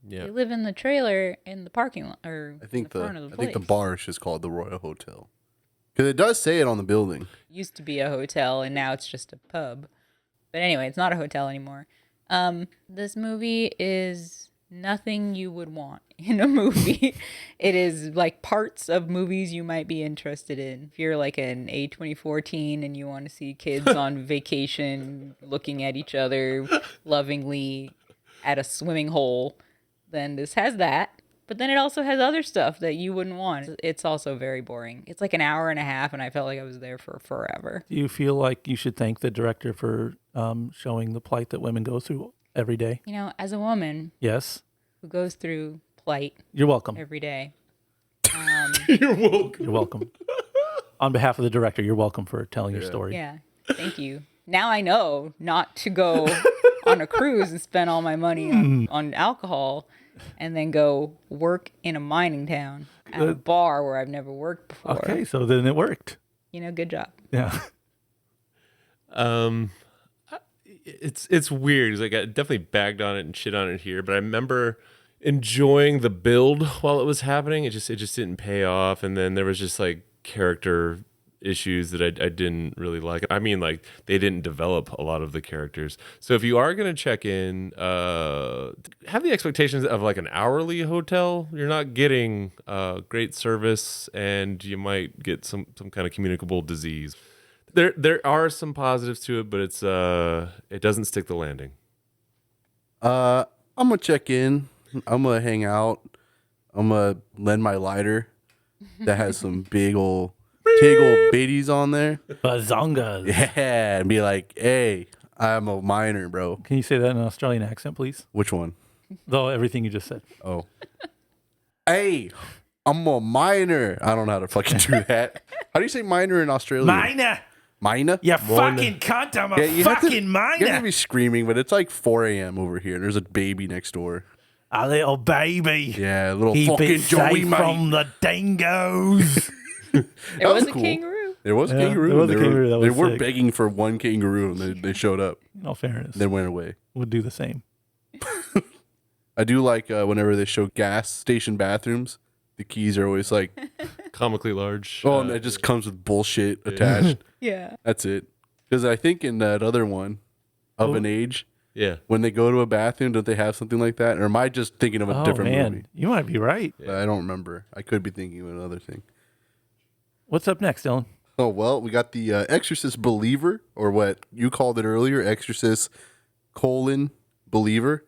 Yeah. They live in the trailer in the parking lot or I think in the front of the I place. think the bar is just called the Royal Hotel because it does say it on the building. Used to be a hotel and now it's just a pub. But anyway, it's not a hotel anymore. This movie is nothing you would want in a movie. It is like parts of movies you might be interested in. If you're like an A24 teen and you want to see kids on vacation looking at each other lovingly at a swimming hole, then this has that. But then it also has other stuff that you wouldn't want. It's also very boring. It's like an hour and a half, and I felt like I was there for forever. Do you feel like you should thank the director for showing the plight that women go through every day? You know, as a woman Yes. who goes through plight You're welcome. every day, You're welcome. You're welcome. On behalf of the director, you're welcome for telling your story. yeah, thank you. Now I know not to go on a cruise and spend all my money on alcohol and then go work in a mining town at a bar where I've never worked before. Okay, so then it worked. You know, good job. Yeah. It's weird. It's like I definitely bagged on it and shit on it here, but I remember enjoying the build while it was happening. It just didn't pay off, and then there was just like character issues that I didn't really like. I mean, like they didn't develop a lot of the characters. So if you are gonna check in, have the expectations of like an hourly hotel. You're not getting great service, and you might get some kind of communicable disease. There are some positives to it, but it doesn't stick the landing. I'm gonna check in. I'm gonna hang out. I'm gonna lend my lighter that has some big old biddies on there. Bazongas. Yeah, and be like, hey, I'm a miner, bro. Can you say that in an Australian accent, please? Which one? Though everything you just said. Oh. Hey, I'm a miner. I don't know how to fucking do that. How do you say miner in Australia? Miner. Miner? You fucking cunt. I'm a you have to- fucking You have to miner. be screaming, but it's like 4 a.m. over here, and there's a baby next door. A little baby. Yeah, little Keep fucking it Joey, safe mate. from the dingoes. There was was a cool. kangaroo. There was a Yeah, kangaroo. there was a kangaroo that they was were sick. begging for one kangaroo, and they showed up. In all fairness, Then went away. would do the same. I do like whenever they show gas station bathrooms, the keys are always like, Comically large. oh, and it just comes with bullshit attached. Yeah. That's it. Because I think in that other one, Of an Age, Yeah. when they go to a bathroom, don't they have something like that? Or am I just thinking of a Oh different man, movie? you might be right. I don't remember. I could be thinking of another thing. What's up next, Dylan? Oh, well, we got the Exorcist Believer, or what you called it earlier, Exorcist : Believer.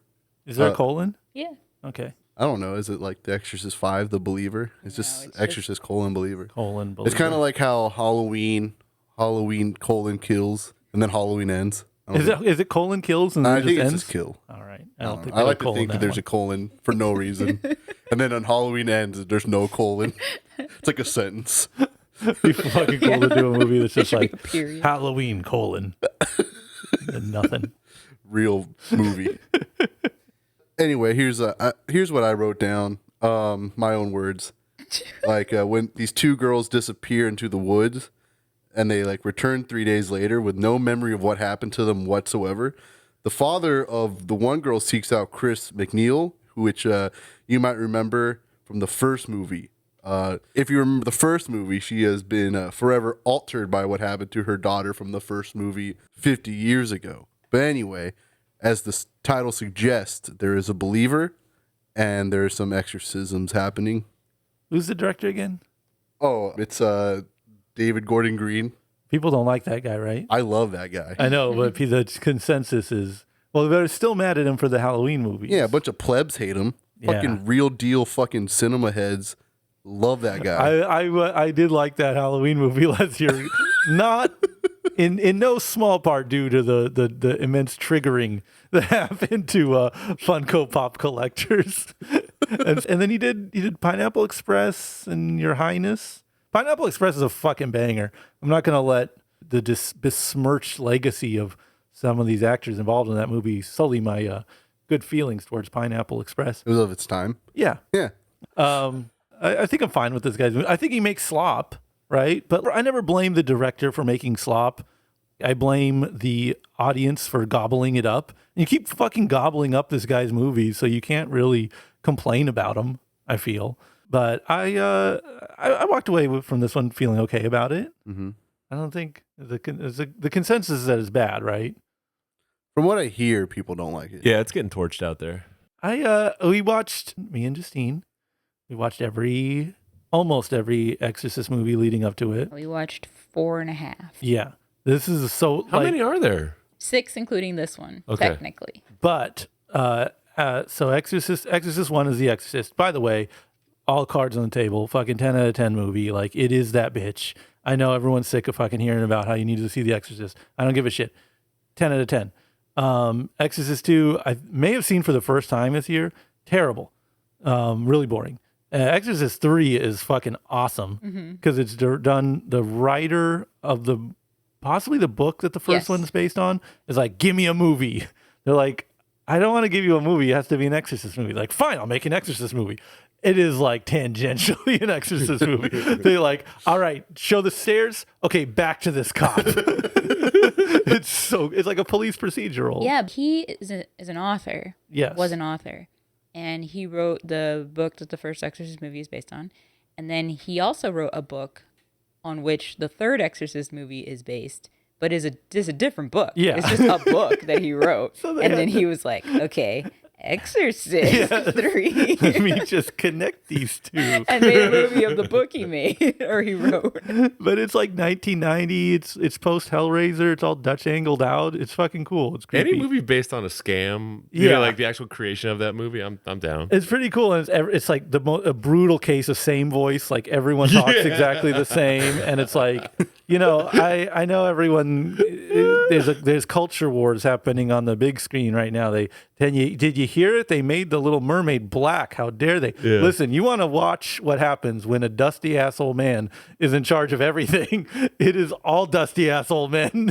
Is there a colon? Yeah. Okay, I don't know. Is it like the Exorcist 5, the Believer? It's just it's Exorcist : Believer. colon. It's kind of like how Halloween kills, and then Halloween ends. I don't know. Is it colon kills and then I it think just it's ends? just kill. All right, I don't think I they like to colon think that that there's a colon for no reason. And then on Halloween ends, there's no colon. It's like a sentence. It'd be fucking cool to do a movie that's just should be like a period. Halloween colon. And nothing. Real movie. Anyway, here's what I wrote down. My own words. Like when these two girls disappear into the woods, and they like return 3 days later with no memory of what happened to them whatsoever. The father of the one girl seeks out Chris McNeil, which you might remember from the first movie. If you remember the first movie, she has been forever altered by what happened to her daughter from the first movie 50 years ago. But anyway, as the title suggests, there is a believer, and there are some exorcisms happening. Who's the director again? Oh, it's David Gordon Green. People don't like that guy, right? I love that guy. I know, but the consensus is, well, they're still mad at him for the Halloween movies. Yeah, a bunch of plebs hate him. Yeah. Fucking real deal fucking cinema heads love that guy. I did like that Halloween movie last year. Not in no small part due to the immense triggering that happened to Funko Pop collectors. and then he did Pineapple Express and Your Highness. Pineapple Express is a fucking banger. I'm not gonna let the besmirched legacy of some of these actors involved in that movie sully my good feelings towards Pineapple Express. It was of its time. Yeah. Yeah. I think I'm fine with this guy's movie. I think he makes slop, right? But I never blame the director for making slop. I blame the audience for gobbling it up. You keep fucking gobbling up this guy's movies, so you can't really complain about him, I feel. But I walked away from this one feeling okay about it. Mm-hmm. I don't think the consensus is that it's bad, right? From what I hear, people don't like it. Yeah, it's getting torched out there. We watched, me and Justine, we watched almost every Exorcist movie leading up to it. We watched 4.5. Yeah. This is so How many are there? 6, including this one, Okay. technically. But so Exorcist 1 is The Exorcist. By the way, all cards on the table, fucking 10 out of 10 movie. Like, it is that bitch. I know everyone's sick of fucking hearing about how you need to see The Exorcist. I don't give a shit. 10 out of 10. Exorcist 2, I may have seen for the first time this year. Terrible. Really boring. Exorcist 3 is fucking awesome because it's done. The writer of possibly the book that the first Yes. one's based on is like, give me a movie. They're like, I don't want to give you a movie. It has to be an Exorcist movie. Like, fine, I'll make an Exorcist movie. It is like tangentially an Exorcist movie. They're like, all right, show the stairs. Okay, back to this cop. It's like a police procedural. Yeah, he is an author. Yes. Was an author. And he wrote the book that the first Exorcist movie is based on. And then he also wrote a book on which the third Exorcist movie is based, but is a different book. Yeah. It's just a book that he wrote. So they and had then he was like, okay, Exorcist 3. Let me just connect these two. And made a movie of the book he made or he wrote. But it's like 1990. It's post Hellraiser. It's all Dutch angled out. It's fucking cool. It's creepy. Any movie based on a scam, Yeah. like the actual creation of that movie, I'm down. It's pretty cool, and it's like a brutal case of same voice. Like everyone talks exactly the same, and it's like, I know everyone. There's culture wars happening on the big screen right now. Did you hear it? They made the Little Mermaid black. How dare they? Yeah. Listen, you want to watch what happens when a dusty asshole man is in charge of everything? It is all dusty asshole men.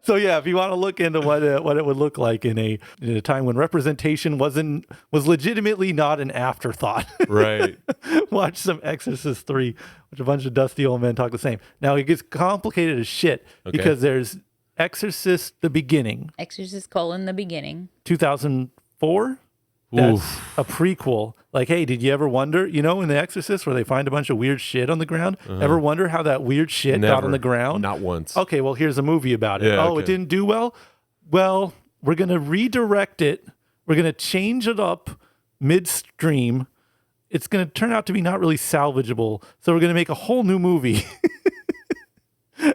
So yeah, if you want to look into what it would look like in a time when representation was legitimately not an afterthought, Right. watch some Exorcist 3 which a bunch of dusty old men talk the same. Now it gets complicated as shit because there's Exorcist the beginning, Exorcist: the beginning. 2004. That's a prequel. Like, hey, did you ever wonder, in The Exorcist where they find a bunch of weird shit on the ground? Ever wonder how that weird shit got on the ground? Not once. Okay, well, here's a movie about it. Yeah, it didn't do well? Well, we're going to redirect it. We're going to change it up midstream. It's going to turn out to be not really salvageable. So we're going to make a whole new movie.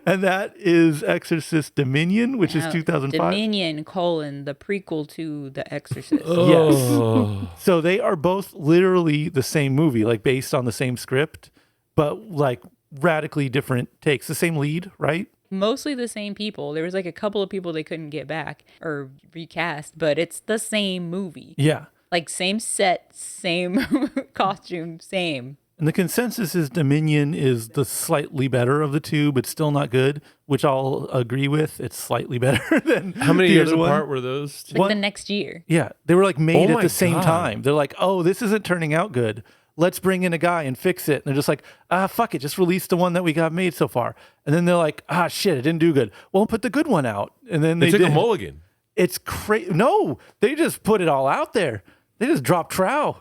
And that is Exorcist Dominion, which is 2005. Dominion, the prequel to The Exorcist. Yes. So they are both literally the same movie, like based on the same script, but like radically different takes. The same lead, right? Mostly the same people. There was like a couple of people they couldn't get back or recast, but it's the same movie. Yeah. Like same set, same costume, same. And the consensus is Dominion is the slightly better of the two, but still not good, which I'll agree with. It's slightly better than How many the years other one. apart were those? Like the next year. Yeah. They were like made Oh at my the same God. time. They're like, oh, this isn't turning out good. Let's bring in a guy and fix it. And they're just like, fuck it. Just release the one that we got made so far. And then they're like, shit, it didn't do good. Well, put the good one out. And then They took did. a mulligan. It's crazy. No, they just put it all out there. They just dropped trow.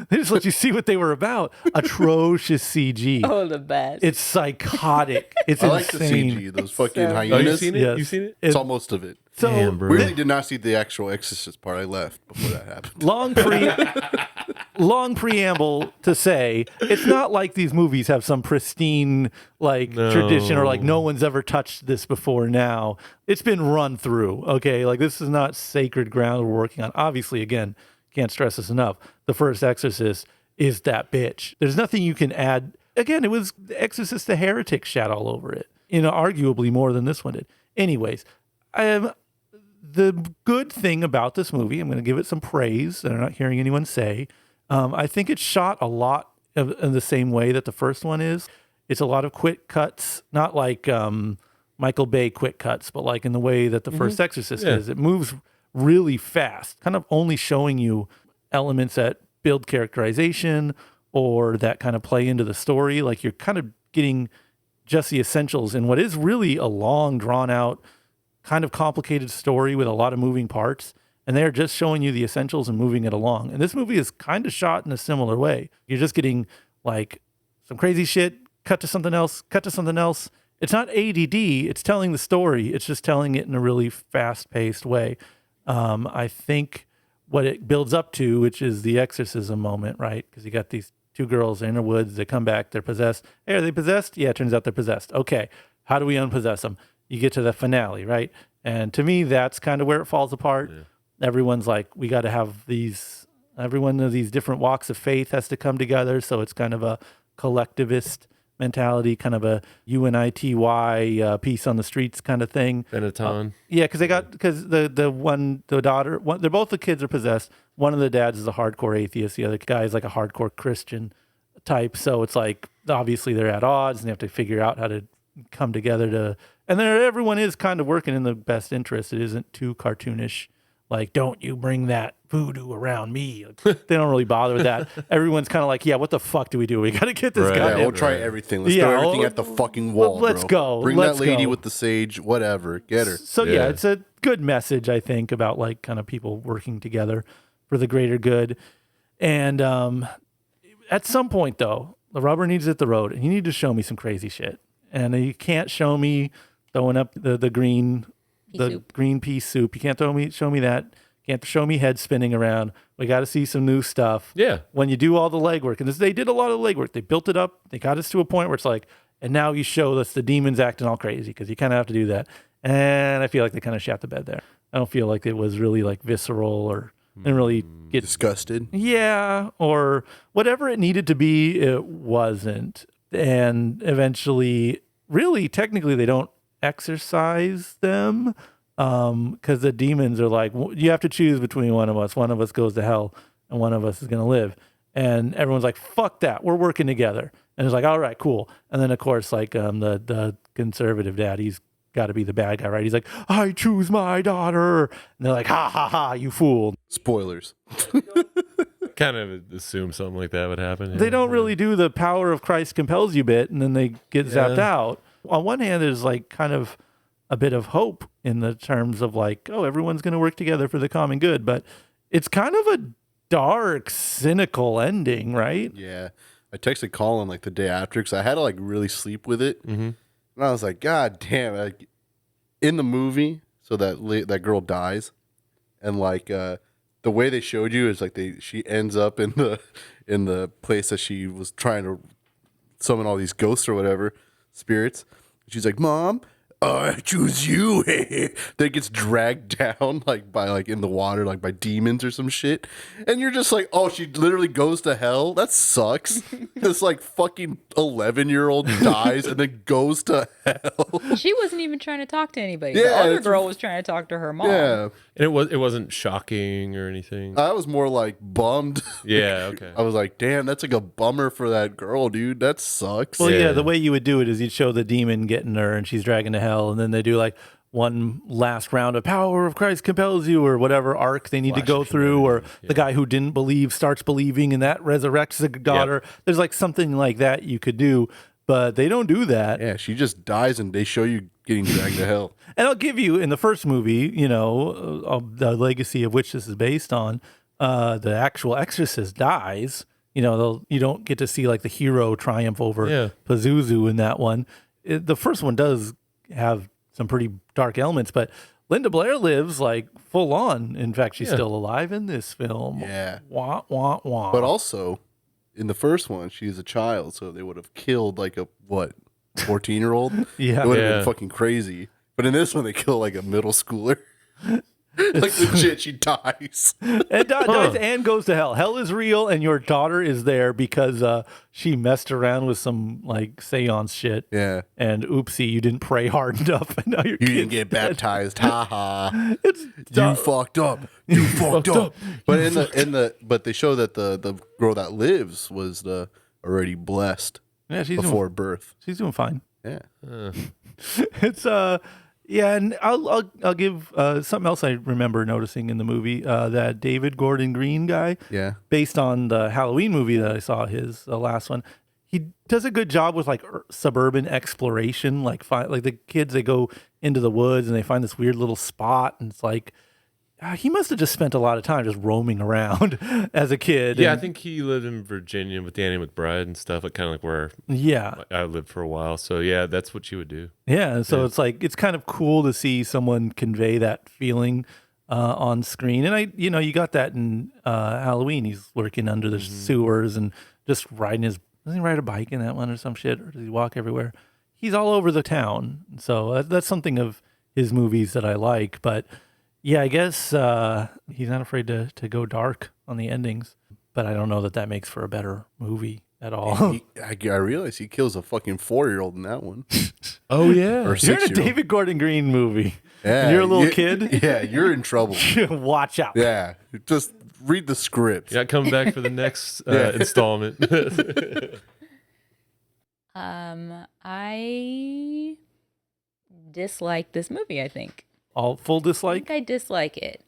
They just let you see what they were about. Atrocious CG. Oh, the best. It's psychotic. It's I like the insane. CG. Those fucking so- hyenas. Oh, you seen it? Yes. You seen it? It- Saw most of it. So Damn, bro. Really did not see the actual Exorcist part. I left before that happened. long preamble to say it's not like these movies have some pristine tradition or like no one's ever touched this before now. It's been run through. Okay. Like this is not sacred ground we're working on. Obviously, again, can't stress this enough. The first Exorcist is that bitch. There's nothing you can add. Again, it was Exorcist the Heretic shat all over it. Arguably more than this one did. Anyways, the good thing about this movie, I'm going to give it some praise that I'm not hearing anyone say. I think it's shot a lot in the same way that the first one is. It's a lot of quick cuts, not like Michael Bay quick cuts, but like in the way that the first Exorcist is. It moves really fast, kind of only showing you elements that build characterization or that kind of play into the story. Like you're kind of getting just the essentials in what is really a long, drawn out, kind of complicated story with a lot of moving parts. And they're just showing you the essentials and moving it along. And this movie is kind of shot in a similar way. You're just getting like some crazy shit, cut to something else, cut to something else. It's not ADD, it's telling the story. It's just telling it in a really fast-paced way. I think what it builds up to, which is the exorcism moment, right? Because you got these two girls in the woods, they come back, they're possessed. Hey, are they possessed? Yeah, it turns out they're possessed. Okay, how do we unpossess them? You get to the finale, right? And to me, that's kind of where it falls apart. Yeah. Everyone's like, we got to have every one of these different walks of faith has to come together. So it's kind of a collectivist mentality, kind of a UNITY peace on the streets kind of thing. Benetton. Yeah, because the daughter, they're both the kids are possessed. One of the dads is a hardcore atheist. The other guy is like a hardcore Christian type. So it's like, obviously they're at odds and they have to figure out how to come together and then everyone is kind of working in the best interest. It isn't too cartoonish. Like, don't you bring that voodoo around me. They don't really bother with that. Everyone's kind of like, yeah, what the fuck do? We got to get this guy. Yeah, we'll try everything. Let's throw everything at the fucking wall, let's bro. go. Bring Let's that lady go. with the sage, whatever. Get her. So yeah, it's a good message, I think, about like kind of people working together for the greater good. And at some point, though, the rubber needs to hit the road, and you need to show me some crazy shit. And you can't show me throwing up the green pea soup. You can't show me that. You can't show me head spinning around. We got to see some new stuff. Yeah. When you do all the legwork, and they did a lot of legwork. They built it up. They got us to a point where it's like, and now you show us the demons acting all crazy because you kind of have to do that. And I feel like they kind of shat the bed there. I don't feel like it was really like visceral or didn't really get disgusted. Yeah, or whatever it needed to be, it wasn't. And eventually, really, technically, they don't exorcise them because the demons are like, you have to choose between one of us. One of us goes to hell and one of us is going to live. And everyone's like, fuck that. We're working together. And it's like, all right, cool. And then, of course, like the conservative dad, he's got to be the bad guy, right? He's like, I choose my daughter. And they're like, ha, ha, ha, you fool. Spoilers. kind of assumed something like that would happen. They don't really do the power of Christ compels you bit, and then they get zapped out. On one hand, there's like kind of a bit of hope in the terms of like, oh, everyone's going to work together for the common good, but it's kind of a dark, cynical ending, right? Yeah. I texted Colin like the day after because I had to like really sleep with it. Mm-hmm. And I was like, God damn. Like, in the movie, so that girl dies. And like the way they showed you is like she ends up in the place that she was trying to summon all these ghosts or whatever, spirits. She's like, Mom, I choose you. That gets dragged down like by like in the water, like by demons or some shit. And you're just like, oh, she literally goes to hell. That sucks. This like fucking 11-year-old dies and then goes to hell. She wasn't even trying to talk to anybody. Yeah, The other girl was trying to talk to her mom. Yeah. And it wasn't shocking or anything. I was more like bummed. Yeah, okay. I was like, damn, that's like a bummer for that girl, dude. That sucks. Well, yeah, Yeah. the way you would do it is you'd show the demon getting her and she's dragging to hell, and then they do like one last round of power of Christ compels you or whatever arc they need to go through, or the guy who didn't believe starts believing and that resurrects the daughter. There's like something like that you could do, but they don't do that. Yeah, she just dies and they show you getting dragged to hell. And I'll give you, in the first movie, you know, the legacy of which this is based on, the actual Exorcist dies. You know, you don't get to see like the hero triumph over Pazuzu in that one. The first one does have some pretty dark elements, but Linda Blair lives like full on. In fact, she's still alive in this film. Yeah. Wah, wah, wah. But also, in the first one, she's a child, so they would have killed like a, 14-year-old? Yeah. It would have been fucking crazy. But in this one, they kill like a middle schooler. Like legit, she dies. And dies and goes to hell. Hell is real, and your daughter is there because she messed around with some like seance shit. Yeah. And oopsie, you didn't pray hard enough, and now You didn't get baptized. Ha ha. It's You fucked up. You fucked up. But but they show that the girl that lives was already blessed she's before birth. She's doing fine. Yeah. It's yeah, and I'll give something else I remember noticing in the movie, that David Gordon Green guy. Yeah. Based on the Halloween movie that I saw, the last one. He does a good job with like suburban exploration, like the kids, they go into the woods and they find this weird little spot, and it's like he must have just spent a lot of time just roaming around as a kid. Yeah, and, I think he lived in Virginia with Danny McBride and stuff, like kind of like where I lived for a while. So yeah, that's what you would do. Yeah, and so it's like it's kind of cool to see someone convey that feeling on screen. And you got that in Halloween. He's lurking under the sewers and just riding his. Doesn't he ride a bike in that one or some shit, or does he walk everywhere? He's all over the town. So that's something of his movies that I like. But yeah, I guess he's not afraid to go dark on the endings. But I don't know that makes for a better movie at all. I realize he kills a fucking 4-year-old in that one. Oh yeah. Or You're in a 6-year-old. David Gordon Green movie. Yeah, and you're a little kid. Yeah, you're in trouble. Watch out. Yeah, just read the script. You're not coming back for the next installment. I dislike this movie, I think. All full I dislike? think I dislike it.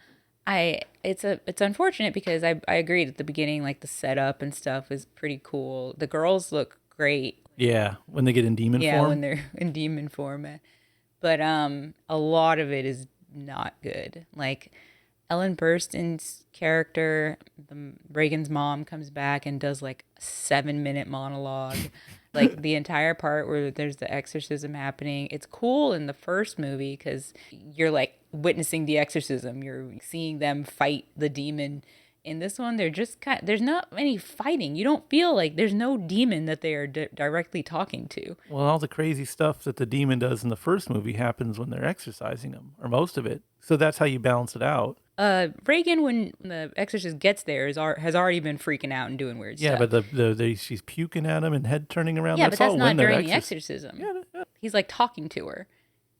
It's unfortunate because I agreed at the beginning, like the setup and stuff is pretty cool. The girls look great. Yeah, when they get in demon Yeah, form. when they're in demon form. But a lot of it is not good. Like Ellen Burstyn's character, Reagan's mom, comes back and does like a 7-minute monologue. Like the entire part where there's the exorcism happening. It's cool in the first movie because you're like witnessing the exorcism. You're seeing them fight the demon. In this one, they're just there's not any fighting. You don't feel like there's no demon that they are directly talking to. Well, all the crazy stuff that the demon does in the first movie happens when they're exercising him, or most of it. So that's how you balance it out. Reagan, when the exorcist gets there, has already been freaking out and doing weird Yeah, stuff. but she's puking at him and head turning around. Yeah, but that's all not when they're during the exorcism. Yeah. He's like talking to her.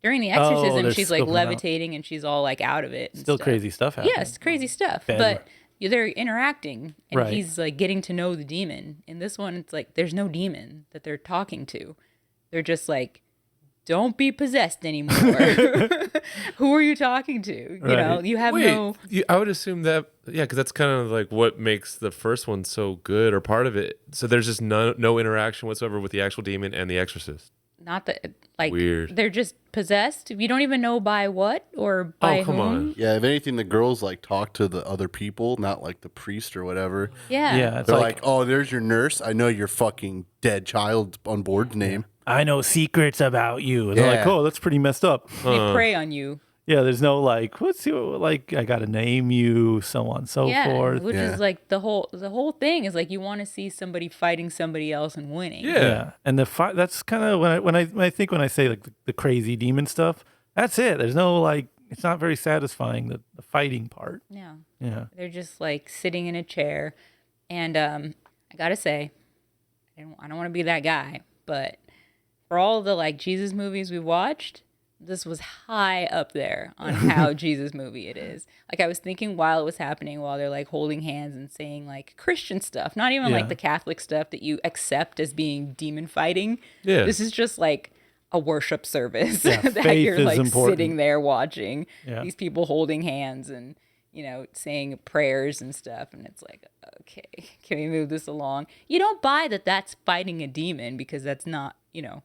During the exorcism, they're she's like scoping it out. levitating and she's all like out of it. And Still stuff. crazy stuff happening. Yes, crazy stuff. Bad. But they're interacting and Right. he's like getting to know the demon. In this one, it's like there's no demon that they're talking to. They're just like don't be possessed anymore. Who are you talking to? You know, Right. you have Wait, no. I would assume that, yeah, because that's kind of like what makes the first one so good, or part of it. So there's just no interaction whatsoever with the actual demon and the exorcist. Not that, like, Weird. they're just possessed. You don't even know by what or by Oh, come whom. on. Yeah, if anything, the girls like talk to the other people, not like the priest or whatever. Yeah. Yeah, it's They're like, like, "Oh, there's your nurse. I know your fucking dead child on board's name." I know secrets about you. And they're like, Yeah. oh, that's pretty messed up. They prey on you. Yeah, there's no like, what's your, like, I got to name you, so on and so Yeah, forth. which Yeah. is like the whole thing is like you want to see somebody fighting somebody else and winning. Yeah. And the fight, that's kind of when I think when I say like the crazy demon stuff, that's it. There's no like, it's not very satisfying, the fighting part. Yeah. Yeah. They're just like sitting in a chair, and I gotta say, I don't want to be that guy, but for all the like Jesus movies we watched, this was high up there on how Jesus movie it is. Like I was thinking while it was happening, while they're like holding hands and saying like Christian stuff, not even Yeah. like the Catholic stuff that you accept as being demon fighting. Yeah. This is just like a worship service Yeah, that faith you're is like important. sitting there watching Yeah. these people holding hands and, you know, saying prayers and stuff. And it's like, okay, can we move this along? You don't buy that that's fighting a demon because that's not, you know,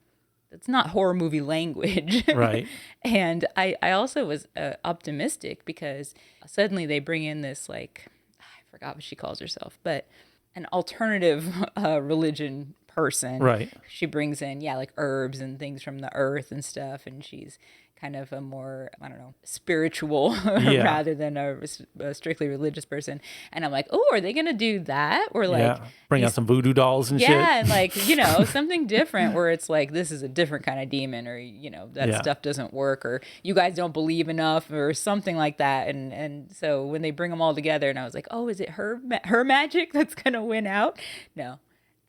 that's not horror movie language. Right. And I also was optimistic because suddenly they bring in this, like, I forgot what she calls herself, but an alternative religion person. Right. She brings in, yeah, like herbs and things from the earth and stuff. And she's kind of a more, I don't know, spiritual Yeah. rather than a strictly religious person. And I'm like, oh, are they going to do that? Or like, Yeah. Bring out some voodoo dolls and yeah, shit. and like, you know, something different where it's like, this is a different kind of demon, or, you know, that Yeah. stuff doesn't work, or you guys don't believe enough, or something like that. And so when they bring them all together, and I was like, oh, is it her magic that's going to win out? No.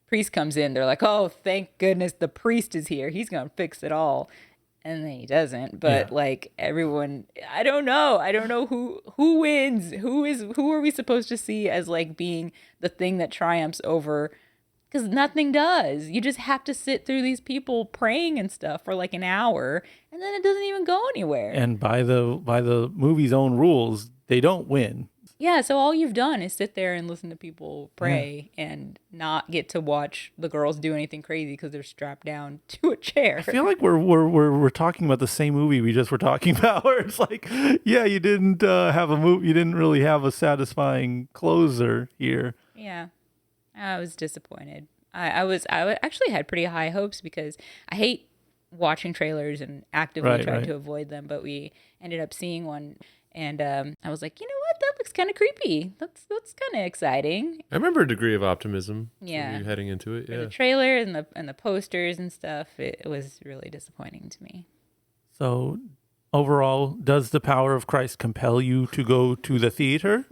Priest comes in. They're like, oh, thank goodness the priest is here. He's going to fix it all. And then he doesn't. But Yeah. like everyone, I don't know. I don't know who wins. Who are we supposed to see as like being the thing that triumphs over? Because nothing does. You just have to sit through these people praying and stuff for like an hour, and then it doesn't even go anywhere. And by the movie's own rules, they don't win. Yeah, so all you've done is sit there and listen to people pray and not get to watch the girls do anything crazy because they're strapped down to a chair. I feel like we're talking about the same movie we just were talking about, where it's like, yeah, you didn't have a movie, you didn't really have a satisfying closer here. Yeah, I was disappointed. I actually had pretty high hopes because I hate watching trailers and actively Right, tried right. to avoid them, but we ended up seeing one. And I was like, you know what? That looks kind of creepy. That's kind of exciting. I remember a degree of optimism. Yeah. For you heading into it. For Yeah. the trailer and the posters and stuff, it was really disappointing to me. So overall, does the power of Christ compel you to go to the theater?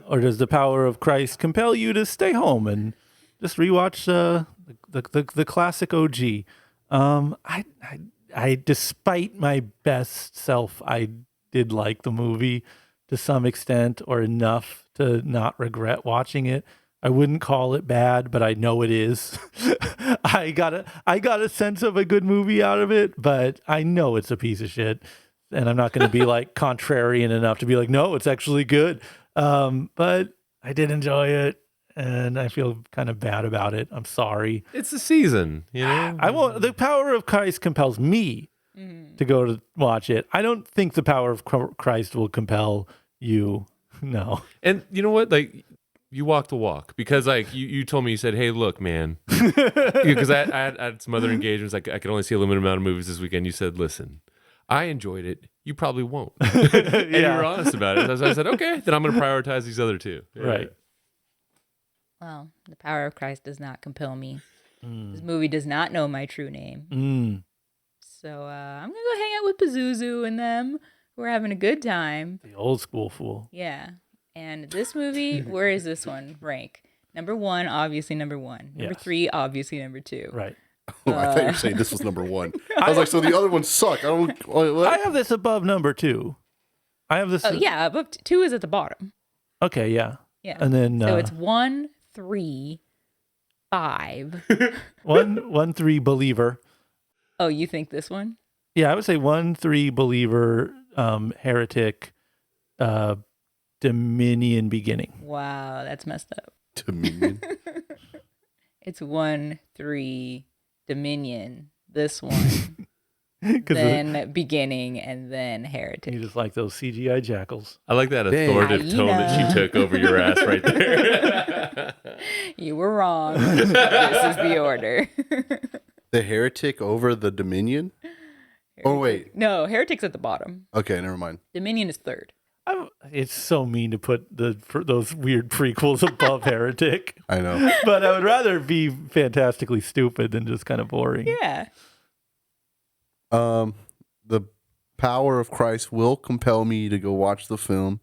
Or does the power of Christ compel you to stay home and just rewatch the classic OG? I despite my best self, I did like the movie to some extent, or enough to not regret watching it. I wouldn't call it bad, but I know it is. I got a sense of a good movie out of it, but I know it's a piece of shit. And I'm not going to be like contrarian enough to be like, no, it's actually good. But I did enjoy it, and I feel kind of bad about it. I'm sorry. It's the season, you know? I won't. The power of Christ compels me to go to watch it. I don't think the power of Christ will compel you. No. And you know what? Like, you walk the walk, because like you told me, you said, hey, look, man, because I had some other engagements. Like, I could only see a limited amount of movies this weekend. You said, listen, I enjoyed it. You probably won't. And you were honest about it. So I said, okay, then I'm going to prioritize these other two. Yeah. Right. Well, the power of Christ does not compel me. This movie does not know my true name. Mm. So I'm going to go hang out with Pazuzu and them. We're having a good time. The old school fool. Yeah. And this movie, where is this one rank? Number 1, obviously number 1. Number Yes. 3, obviously number 2. Right. Oh, I thought you were saying this was number one. I was like, so the other ones suck. I don't. What? I have this above number 2. I have this. Oh, yeah, but 2 is at the bottom. Okay, yeah. Yeah. And then So it's 1, 3, 5. 1, 3 believer. Oh, you think this one? Yeah, I would say 1, 3, Believer, Heretic, Dominion, Beginning. Wow, that's messed up. Dominion. It's 1, 3, Dominion, this one, 'Cause then Beginning, and then Heretic. you just like those CGI jackals. I like that Dang. authoritative tone that Hyena. she took over your ass right there. You were wrong. This is the order. The Heretic over the Dominion? Oh, wait. No, Heretic's at the bottom. Okay, never mind. Dominion is third. It's so mean to put those weird prequels above Heretic, I know. but I would rather be fantastically stupid than just kind of boring. Yeah. The power of Christ will compel me to go watch the film.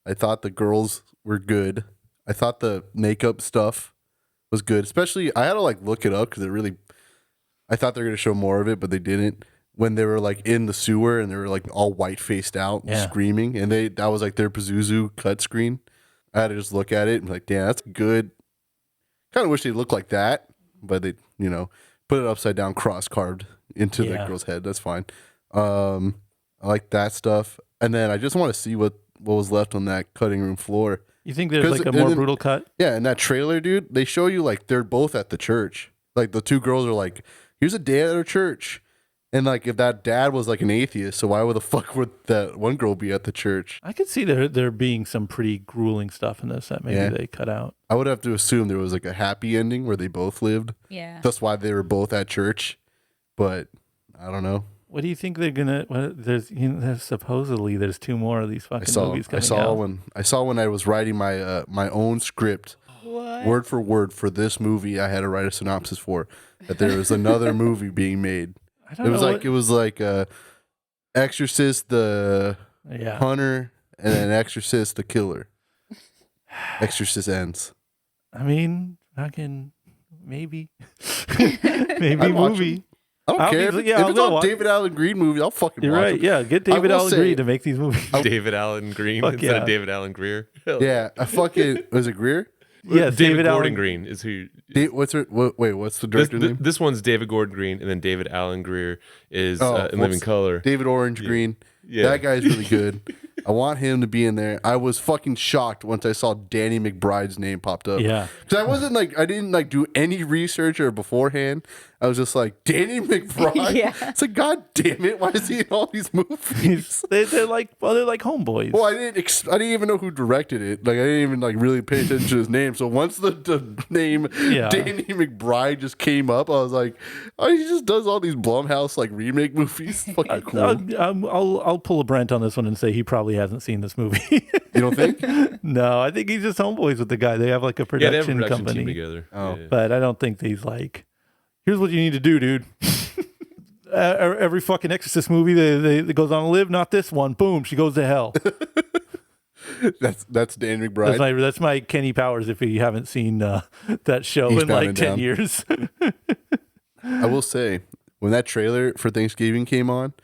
I thought the girls were good. I thought the makeup stuff was good. Especially, I had to like look it up because I thought they were going to show more of it, but they didn't. When they were like in the sewer and they were like all white faced out, Yeah. screaming, and that was like their Pazuzu cut screen. I had to just look at it and be like, damn, that's good. Kind of wish they looked like that, but they, put it upside down, cross carved into the Yeah. girl's head. That's fine. I like that stuff, and then I just want to see what was left on that cutting room floor. You think there's 'Cause- like a and more then- brutal cut? Yeah, in that trailer, dude, they show you like they're both at the church. Like the two girls are like, "Here's a dad at our church," and like if that dad was like an atheist, so why would the fuck would that one girl be at the church? I could see there being some pretty grueling stuff in this that maybe Yeah. they cut out. I would have to assume there was like a happy ending where they both lived. Yeah. That's why they were both at church, but I don't know. What do you think they're gonna? There's supposedly there's 2 more of these fucking movies I coming saw out. when I was writing my my own script. What? Word for word for this movie I had to write a synopsis for that there was another movie being made. I don't It was know like Exorcist the yeah. hunter and then Exorcist the killer. Exorcist ends. I mean, fucking maybe, maybe I'd watch movie. I don't care. Obviously, If, yeah, if I'll it's go all watch- David Allen Green movie, I'll fucking You're watch right. it. Yeah, get David will Allen say- Green to make these movies. David Allen Green Fuck instead yeah. of David Allen Greer. Yeah, I fucking was it Greer? Yes, David Gordon Allen Green is who. What's the This, director name? this one's David Gordon Green, and then David Allen Greer is in Living what's- Color. David Orange Green. Yeah. That guy's really good. I want him to be in there. I was fucking shocked once I saw Danny McBride's name popped up. Yeah. Because I didn't like do any research or beforehand. I was just like, Danny McBride? Yeah. It's like, God damn it. Why is he in all these movies? they're like homeboys. Well, I didn't even know who directed it. Like, I didn't even like really pay attention to his name. So once the name Yeah. Danny McBride just came up, I was like, oh, he just does all these Blumhouse like remake movies. Fucking cool. I'll pull a Brent on this one and say he probably hasn't seen this movie. You don't think? No, I think he's just homeboys with the guy. They have like a Yeah, they have a production production team company. together. Oh. Yeah. But I don't think he's like, here's what you need to do, dude. Every fucking Exorcist movie that goes on to live, not this one. Boom, she goes to hell. That's Danny McBride. That's my Kenny Powers if you haven't seen that show in Eastbound like and 10 Down. years. I will say, when that trailer for Thanksgiving came on,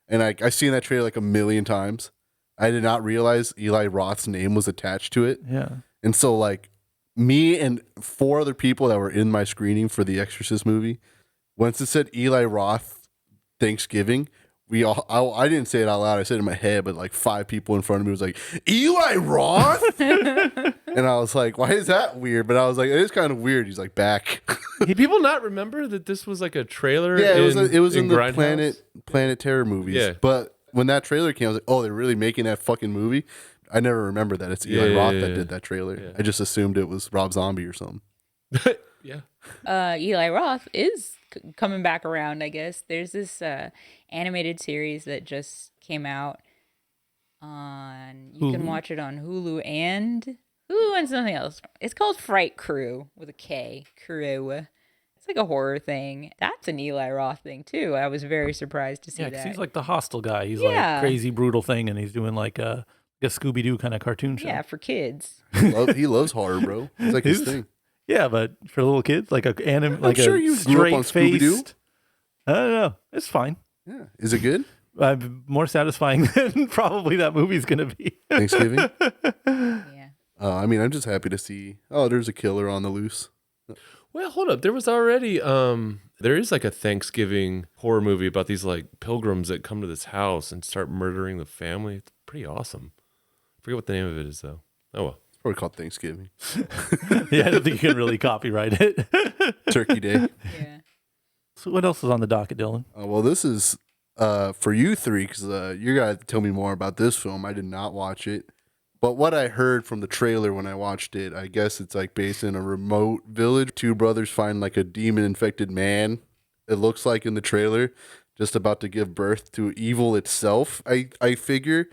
and I seen that trailer like a million times, I did not realize Eli Roth's name was attached to it. Yeah. And so, like, me and 4 other people that were in my screening for the Exorcist movie, once it said Eli Roth Thanksgiving, I didn't say it out loud. I said it in my head, but like 5 people in front of me was like, Eli Roth? And I was like, why is that weird? But I was like, it is kind of weird. He's like, back. Do people not remember that this was like a trailer? Yeah, it was in the Grindhouse? Planet Terror movies. Yeah. But when that trailer came, I was like, oh, they're really making that fucking movie? I never remember that it's Eli Yeah, Roth yeah, that yeah. did that trailer. Yeah. I just assumed it was Rob Zombie or something. Yeah. Eli Roth is coming back around, I guess. There's this animated series that just came out on. You can Hulu. watch it on Hulu and something else. It's called Fright Crew with a K. Crew. It's like a horror thing. That's an Eli Roth thing too. I was very surprised to see Yeah, 'cause that. he's like the hostile guy. He's Yeah. like crazy, brutal thing, and he's doing like a Scooby Doo kind of cartoon show. Yeah, for kids. He loves horror, bro. It's like his He's- thing. Yeah, but for little kids, like sure you grew up on Scooby-Doo. straight-faced. I don't know. It's fine. Yeah. Is it good? More satisfying than probably that movie's gonna be. Thanksgiving? Yeah. I mean, I'm just happy to see, there's a killer on the loose. Well, hold up. There was already There is like a Thanksgiving horror movie about these like pilgrims that come to this house and start murdering the family. It's pretty awesome. I forget what the name of it is though. Oh well. It's probably called Thanksgiving. Yeah, I don't think you can really copyright it. Turkey Day. Yeah. So what else is on the docket, Dylan? Well, this is for you three, because you got to tell me more about this film. I did not watch it. But what I heard from the trailer when I watched it, I guess it's like based in a remote village. Two brothers find like a demon-infected man, it looks like in the trailer, just about to give birth to evil itself, I figure.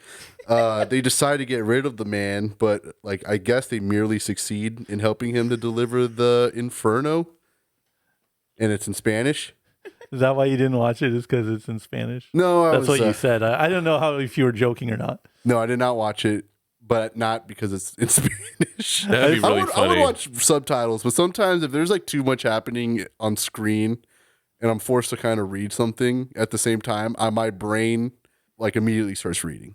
They decide to get rid of the man, but like I guess they merely succeed in helping him to deliver the inferno. And it's in Spanish. Is that why you didn't watch it? Is because it's in Spanish? No, That's what you said. I don't know if you were joking or not. No, I did not watch it, but not because it's in Spanish. That'd be really I would funny. watch subtitles, but sometimes if there's like too much happening on screen and I'm forced to kind of read something at the same time, my brain like immediately starts reading.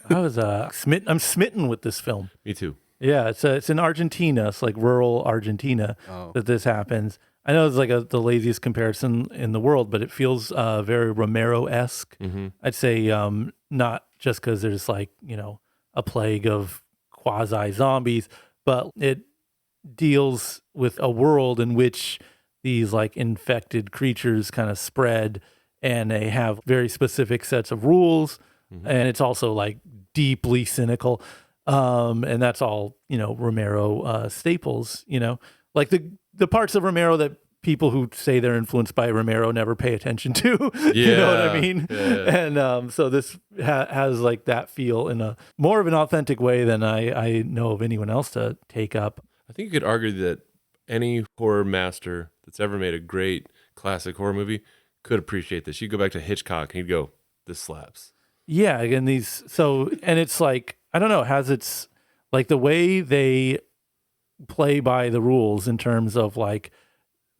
I was I'm smitten with this film. Me too. Yeah, it's in Argentina. It's like rural Argentina that this happens. I know it's like the laziest comparison in the world, but it feels very Romero-esque. I'd say not just because there's like, a plague of quasi-zombies, but it deals with a world in which these like infected creatures kind of spread, and they have very specific sets of rules, and it's also like deeply cynical. And that's all, Romero staples, like the parts of Romero that people who say they're influenced by Romero never pay attention to, you know what I mean? Yeah. And so this has like that feel in a more of an authentic way than I know of anyone else to take up. I think you could argue that any horror master that's ever made a great classic horror movie could appreciate this. You go back to Hitchcock and you'd go, this slaps. Yeah, and and it's like, I don't know, has its like the way they play by the rules in terms of like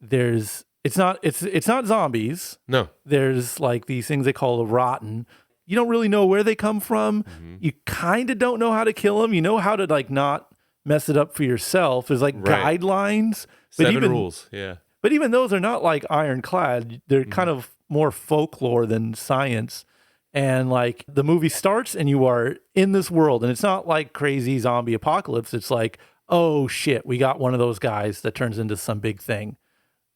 it's not zombies. No. There's like these things they call rotten. You don't really know where they come from. You kind of don't know how to kill them. You know how to like not mess it up for yourself. There's like guidelines. Seven rules. Yeah. But even those are not like ironclad. They're kind of more folklore than science. And like the movie starts and you are in this world, and it's not like crazy zombie apocalypse. It's like, oh shit, we got one of those guys that turns into some big thing.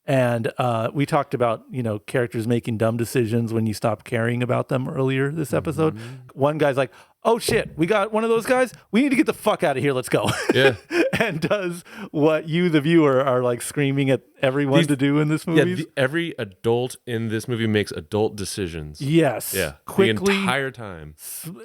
And we talked about, characters making dumb decisions when you stop caring about them earlier this episode. One guy's like, oh shit, we got one of those guys. We need to get the fuck out of here. Let's go. Yeah. And does what you, the viewer, are like screaming at everyone to do in this movie. Yeah, every adult in this movie makes adult decisions. Yes. Yeah. Quickly. The entire time.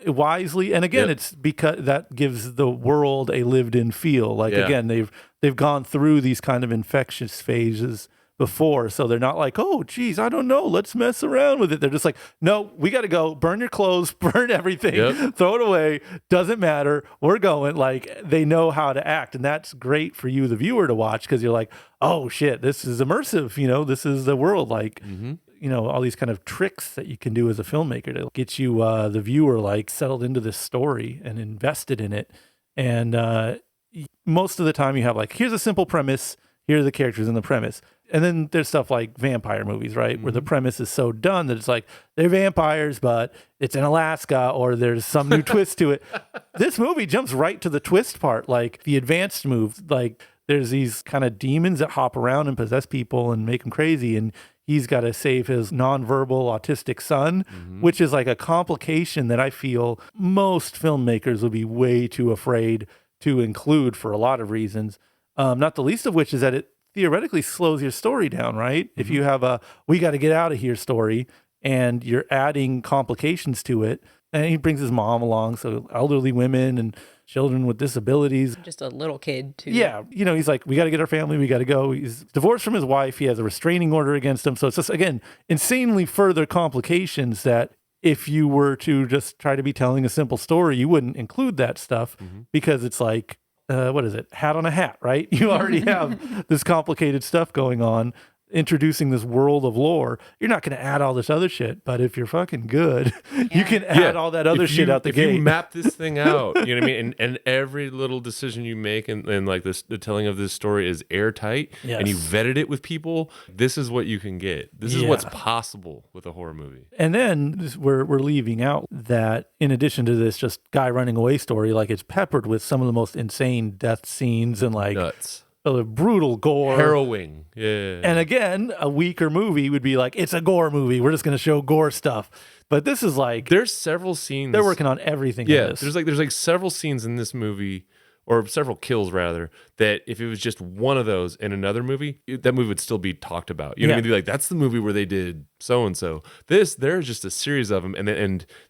Wisely. And again, it's because that gives the world a lived in feel. Like, again, they've gone through these kind of infectious phases before, so they're not like, oh geez, I don't know, let's mess around with it. They're just like, no, we got to go, burn your clothes, burn everything, throw it away, doesn't matter, we're going. Like, they know how to act, and that's great for you, the viewer, to watch, because you're like, oh shit, this is immersive, this is the world, like all these kind of tricks that you can do as a filmmaker to get you, the viewer, like settled into this story and invested in it. And most of the time you have like, here's a simple premise, here are the characters in the premise. And then there's stuff like vampire movies, right? Where the premise is so done that it's like, they're vampires, but it's in Alaska, or there's some new twist to it. This movie jumps right to the twist part, like the advanced move. Like, there's these kind of demons that hop around and possess people and make them crazy. And he's got to save his nonverbal autistic son, which is like a complication that I feel most filmmakers would be way too afraid to include for a lot of reasons. Not the least of which is that it theoretically slows your story down, right? If you have a we got to get out of here story and you're adding complications to it, and he brings his mom along, so elderly women and children with disabilities. Just a little kid too. Yeah, he's like, we got to get our family, we got to go. He's divorced from his wife, he has a restraining order against him, so it's just, again, insanely further complications that if you were to just try to be telling a simple story, you wouldn't include that stuff, because it's like, what is it? Hat on a hat, right? You already have this complicated stuff going on. introducing this world of lore, you're not going to add all this other shit. But if you're fucking good, you can add all that other shit out the gate. If you map this thing out, you know what I mean? And every little decision you make and like this, the telling of this story is airtight and you vetted it with people, this is what you can get. This is what's possible with a horror movie. And then we're leaving out that in addition to this just guy running away story, like it's peppered with some of the most insane death scenes and like nuts. Brutal gore. Harrowing. Yeah. And again, a weaker movie would be like, it's a gore movie. We're just going to show gore stuff. But this is like... There's several scenes... They're working on everything in this. There's like several scenes in this movie, or several kills rather, that if it was just one of those in another movie, that movie would still be talked about. You know what I mean? Like, that's the movie where they did so-and-so. There's just a series of them. And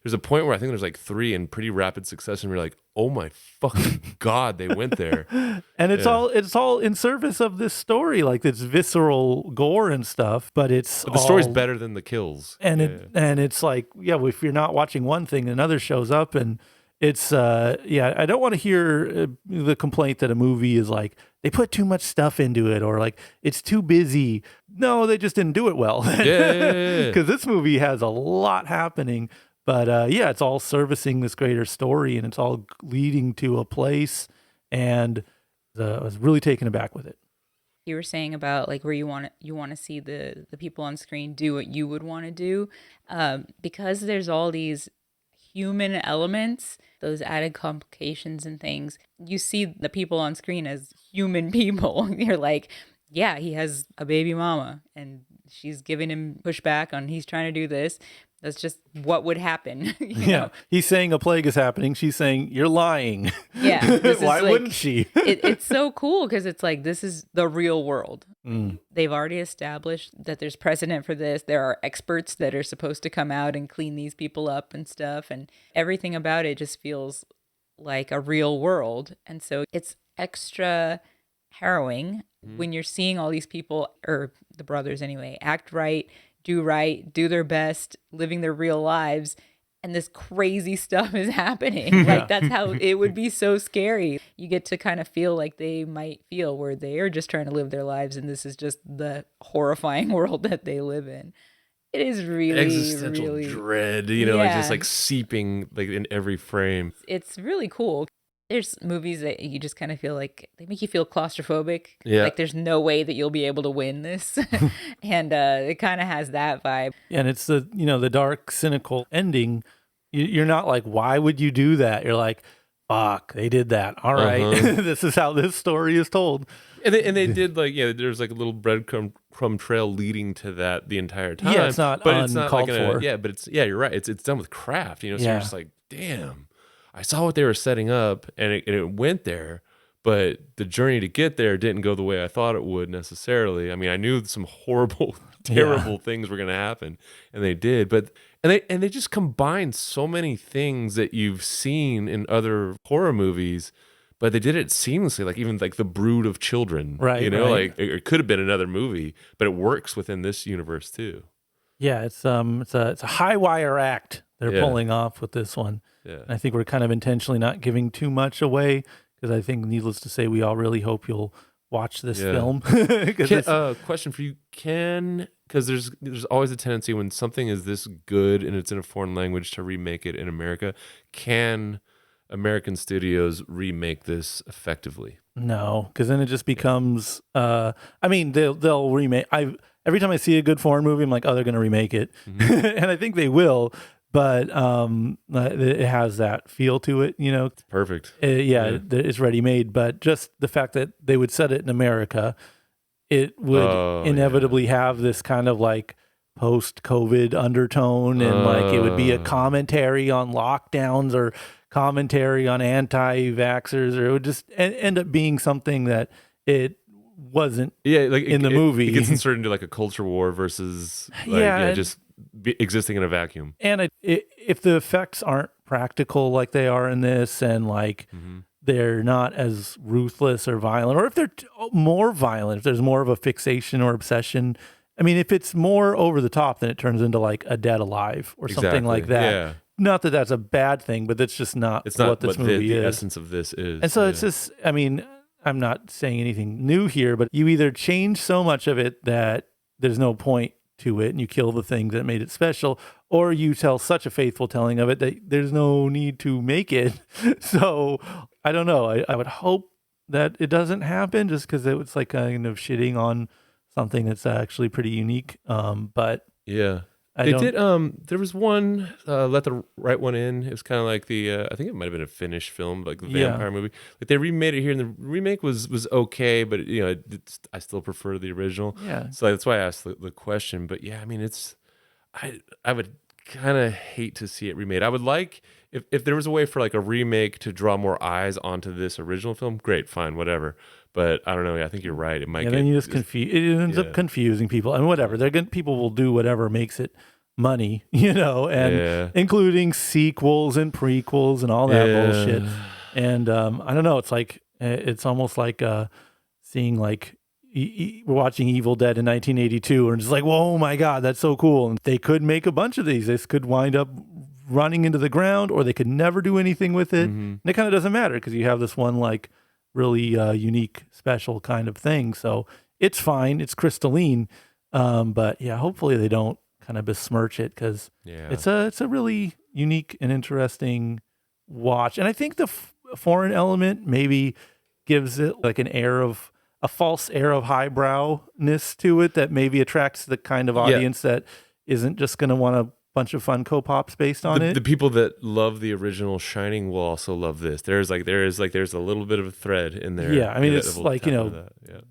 there's a point where I think there's like 3 in pretty rapid succession. Where you're like, oh my fucking God, they went there. And it's all in service of this story, like this visceral gore and stuff, but the story's better than the kills. And it's like, if you're not watching one thing, another shows up, and it's I don't want to hear the complaint that a movie is like they put too much stuff into it or like it's too busy. No, they just didn't do it well. Because this movie has a lot happening. But it's all servicing this greater story, and it's all leading to a place. And I was really taken aback with it. You were saying about like where you want to see the people on screen do what you would want to do, because there's all these human elements, those added complications and things. You see the people on screen as human people. You're like, yeah, he has a baby mama, and she's giving him pushback on he's trying to do this. That's just what would happen. You know? He's saying a plague is happening. She's saying, you're lying. Yeah. Why wouldn't she? It's so cool because it's like, this is the real world. Mm. They've already established that there's precedent for this. There are experts that are supposed to come out and clean these people up and stuff. And everything about it just feels like a real world. And so it's extra harrowing when you're seeing all these people, or the brothers anyway, act right, do their best, living their real lives, and this crazy stuff is happening. Like, that's how it would be so scary. You get to kind of feel like they might feel where they are just trying to live their lives, and this is just the horrifying world that they live in. It is really existential dread, like just like seeping like in every frame. It's really cool. There's movies that you just kind of feel like they make you feel claustrophobic. Yeah. Like there's no way that you'll be able to win this. And it kind of has that vibe. Yeah, and it's the dark, cynical ending. You're not like, why would you do that? You're like, fuck, they did that. All right. This is how this story is told. And they did there's like a little breadcrumb trail leading to that the entire time. Yeah, it's not uncalled for. You're right. It's done with craft, so you're just like, damn. I saw what they were setting up, and it went there, but the journey to get there didn't go the way I thought it would necessarily. I mean, I knew some horrible, terrible things were going to happen, and they did. But they just combined so many things that you've seen in other horror movies, but they did it seamlessly. Like even like the brood of children, right? Like it could have been another movie, but it works within this universe too. Yeah, it's a high wire act they're pulling off with this one. Yeah. And I think we're kind of intentionally not giving too much away because I think, needless to say, we all really hope you'll watch this film. Question for you, because there's always a tendency when something is this good and it's in a foreign language to remake it in America. Can American studios remake this effectively? No, because then it just becomes. They'll remake. Every time I see a good foreign movie, I'm like, oh, they're going to remake it, and I think they will. But it has that feel to it, It's perfect. It's ready made. But just the fact that they would set it in America, it would inevitably have this kind of like post-COVID undertone, and like it would be a commentary on lockdowns or commentary on anti-vaxxers, or it would just end up being something that it wasn't in the movie. It gets inserted into like a culture war versus just existing in a vacuum. And if the effects aren't practical like they are in this, and like they're not as ruthless or violent, or if they're more violent, if there's more of a fixation or obsession, I mean, if it's more over the top, then it turns into like a Dead Alive or something like that. Yeah. Not that that's a bad thing, but that's just not what this movie is. The essence of this is. And so it's just, I mean, I'm not saying anything new here, but you either change so much of it that there's no point to it and you kill the things that made it special, or you tell such a faithful telling of it that there's no need to make it. So I don't know. I would hope that it doesn't happen just because it's like kind of shitting on something that's actually pretty unique. But Yeah. I They don't, did. There was one. Let the Right One In. It was kind of like the. I think it might have been a Finnish film, like the vampire movie. Like they remade it here, and the remake was okay, but I still prefer the original. Yeah. So that's why I asked the question. But yeah, I mean, I would kind of hate to see it remade. I would like if there was a way for like a remake to draw more eyes onto this original film. Great, fine, whatever. But I don't know. I think you're right. It might. Yeah, then you just confuse. It ends up confusing people, and whatever. People will do whatever makes it money, and including sequels and prequels and all that bullshit. And I don't know. It's like it's almost like seeing like we're watching Evil Dead in 1982, and it's like, whoa, my God, that's so cool. And they could make a bunch of these. This could wind up running into the ground, or they could never do anything with it. And it kind of doesn't matter because you have this one like really unique, special kind of thing. So it's fine. It's crystalline. But yeah, hopefully they don't kind of besmirch it because it's a really unique and interesting watch. And I think the foreign element maybe gives it like a false air of highbrowness to it that maybe attracts the kind of audience that isn't just going to want a bunch of Funko Pops based on it. The people that love the original Shining will also love this. There's a little bit of a thread in there. Yeah, I mean, it's like,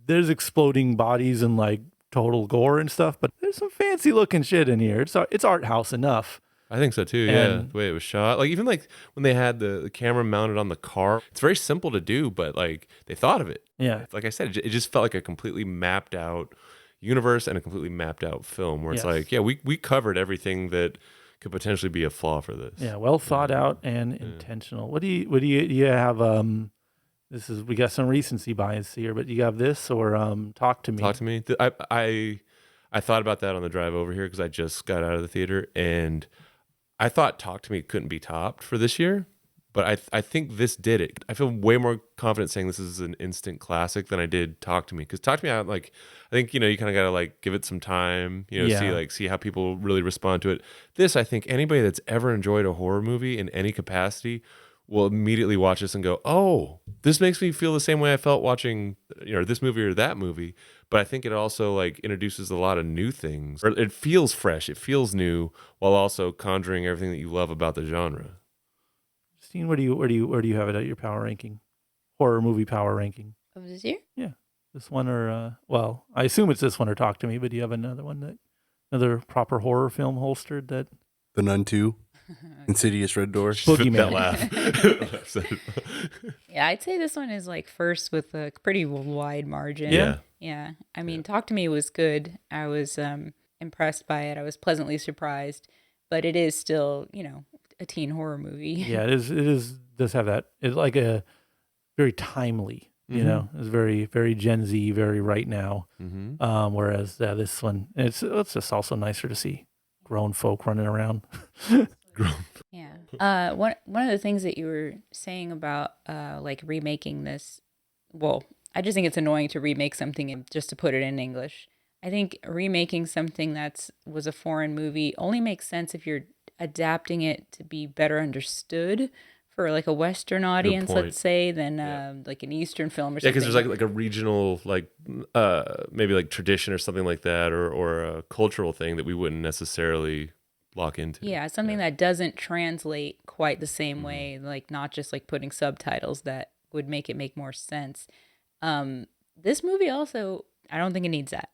there's exploding bodies and like total gore and stuff, but there's some fancy looking shit in here. It's art house enough. I think so too. The way it was shot, like even like when they had the camera mounted on the car, it's very simple to do, but like they thought of it. Yeah, like I said, it just felt like a completely mapped out universe and a completely mapped out film where it's like, we covered everything that could potentially be a flaw for this. Yeah, well thought out and intentional. What do you have? We got some recency bias here, but you have this or Talk to Me. Talk to Me. I thought about that on the drive over here because I just got out of the theater and I thought Talk to Me couldn't be topped for this year, but I think this did it. I feel way more confident saying this is an instant classic than I did Talk to Me, because Talk to Me, I think you kind of got to like give it some time, see how people really respond to it. This, I think anybody that's ever enjoyed a horror movie in any capacity will immediately watch this and go, oh, this makes me feel the same way I felt watching this movie or that movie. But I think it also like introduces a lot of new things, or it feels fresh, it feels new, while also conjuring everything that you love about the genre. Christine, where do you have it at your power ranking, horror movie power ranking of this year? Yeah, this one or I assume it's this one or Talk to Me. But do you have another proper horror film holstered that? The Nun 2, Insidious, Red Door, Boogeyman. Yeah, I'd say this one is like first with a pretty wide margin. Yeah. I mean, Talk to Me was good. I was impressed by it. I was pleasantly surprised, but it is still, a teen horror movie. Yeah, it is. Does have that? It's like a very timely. It's very, very Gen Z, very right now. Whereas this one, it's just also nicer to see grown folk running around. Yeah. One of the things that you were saying about like remaking this, well, I just think it's annoying to remake something and just to put it in English. I think remaking something was a foreign movie only makes sense if you're adapting it to be better understood for like a Western audience, let's say, than like an Eastern film or something. Yeah, because there's like a regional maybe like tradition or something like that, or a cultural thing that we wouldn't necessarily lock into. Yeah, something that doesn't translate quite the same way, like not just like putting subtitles that would make it make more sense. This movie also, I don't think it needs that.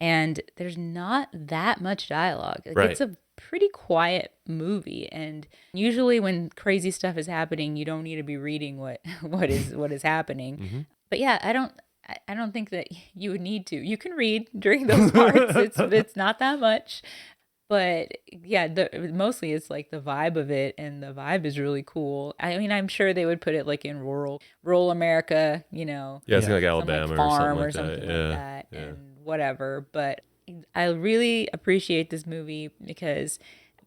And there's not that much dialogue. Like, it's a pretty quiet movie, and usually when crazy stuff is happening, you don't need to be reading what is happening. But yeah, I don't think that you would need to. You can read during those parts. It's not that much. But yeah, mostly it's like the vibe of it, and the vibe is really cool. I mean, I'm sure they would put it like in rural America, Yeah, it's like Alabama farm or something like that, and whatever. But I really appreciate this movie because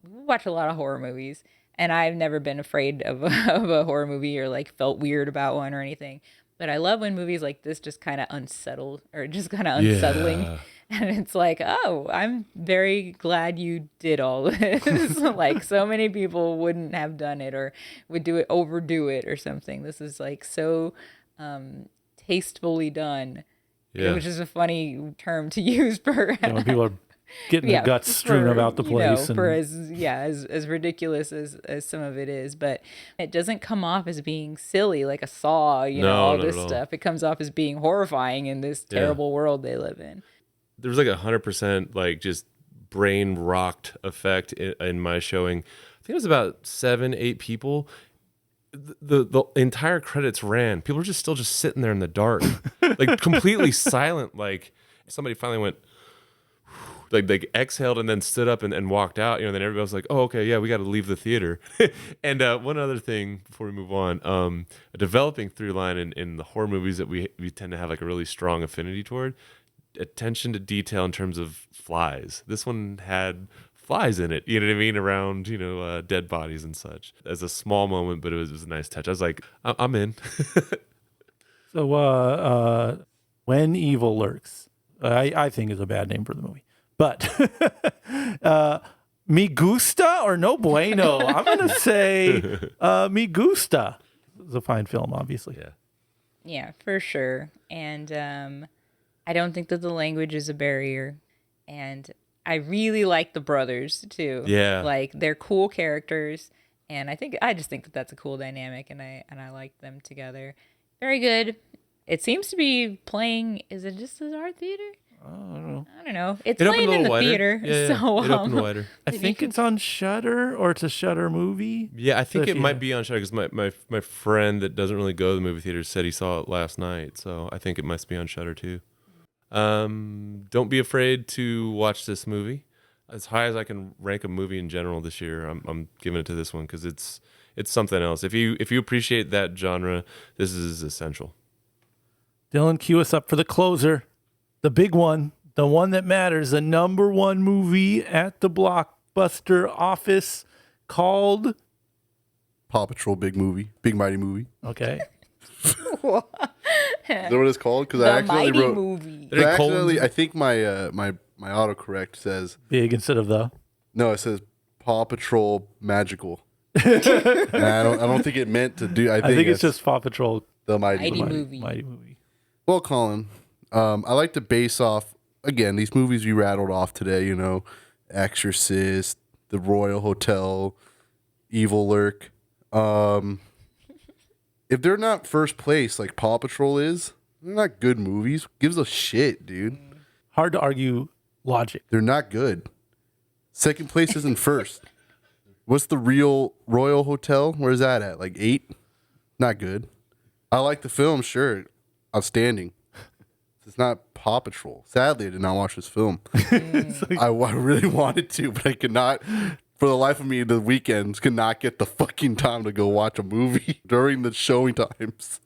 we watch a lot of horror movies, and I've never been afraid of a horror movie or like felt weird about one or anything. But I love when movies like this just kind of unsettled or just kind of unsettling. And it's like, oh, I'm very glad you did all this. Like, so many people wouldn't have done it or would overdo it or something. This is like so tastefully done, Yeah. which is a funny term to use for When people are getting their guts strewn about the place. For as ridiculous as some of it is, but it doesn't come off as being silly like a Saw, all not this at all. stuff. It comes off as being horrifying in this terrible world they live in. There was like 100% like just brain rocked effect in my showing. I think it was about 7-8 people. The entire credits ran. People were just still sitting there in the dark, like completely silent. Like somebody finally went, like exhaled and then stood up and walked out. Then everybody was like, "Oh, okay, yeah, we got to leave the theater." And one other thing before we move on, a developing through line in the horror movies that we tend to have like a really strong affinity toward. Attention to detail in terms of flies. This one had flies in it, you know what I mean, around dead bodies and such. As a small moment, but it was a nice touch. I was like, I'm in. So when evil lurks, I think is a bad name for the movie, but me gusta or no bueno. I'm gonna say me gusta. It's a fine film, obviously. Yeah, for sure. And I don't think that the language is a barrier. And I really like the brothers too. Yeah. Like they're cool characters. And I just think that that's a cool dynamic, and I like them together. Very good. It seems to be playing, is it just at our theater? I don't know. It's It opened playing a in little the wider. theater. Yeah, So it opened wider. I think it's on Shudder, or it's a Shudder movie. Yeah, I think So if it might be on Shudder because my friend that doesn't really go to the movie theater said he saw it last night. So I think it must be on Shudder too. Don't be afraid to watch this movie. As high as I can rank a movie in general this year, I'm giving it to this one because it's something else. If you appreciate that genre, this is essential. Dylan, cue us up for the closer, the big one, the one that matters, the number one movie at the Blockbuster office called Paw Patrol, big mighty movie. Okay. Is that what it's called? Because I the accidentally Mighty wrote. Movie. I think my my autocorrect says Big instead of the. no. It says Paw Patrol Magical. And I don't think it meant to do. I think it's just Paw Patrol the mighty Mighty movie. Movie. movie. Well, Colin, I like to base off again these movies we rattled off today. Exorcist, The Royal Hotel, Evil Lurk. If they're not first place like Paw Patrol is, they're not good movies. Gives a shit, dude. Hard to argue logic. They're not good. Second place isn't first. What's the real Royal Hotel? Where's that at? Like 8? Not good. I like the film, sure. Outstanding. It's not Paw Patrol. Sadly, I did not watch this film. I really wanted to, but I could not. For the life of me, the weekends could not get the fucking time to go watch a movie during the showing times.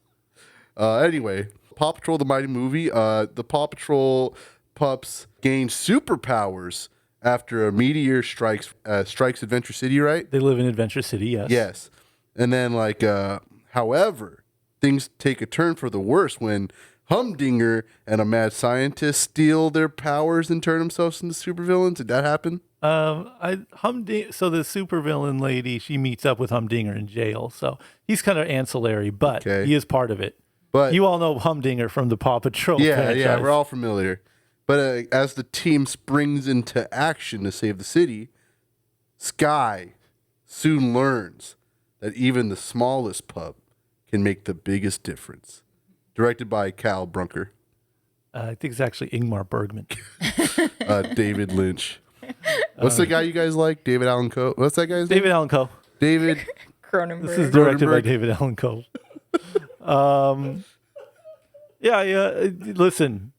Anyway, Paw Patrol, the mighty movie. The Paw Patrol pups gain superpowers after a meteor strikes Adventure City, right? They live in Adventure City, yes. Yes. And then, however, things take a turn for the worse when Humdinger and a mad scientist steal their powers and turn themselves into supervillains. Did that happen? So the supervillain lady, she meets up with Humdinger in jail. So he's kind of ancillary, but he is part of it. But you all know Humdinger from the Paw Patrol franchise. Yeah, we're all familiar. But as the team springs into action to save the city, Sky soon learns that even the smallest pup can make the biggest difference. Directed by Cal Brunker. I think it's actually Ingmar Bergman. David Lynch. What's the guy you guys like? David Allen Coe. What's that guy's name? David Allen Coe. David. Cronenberg. This is directed by Cronenberg. David Allen Coe. Yeah. Listen,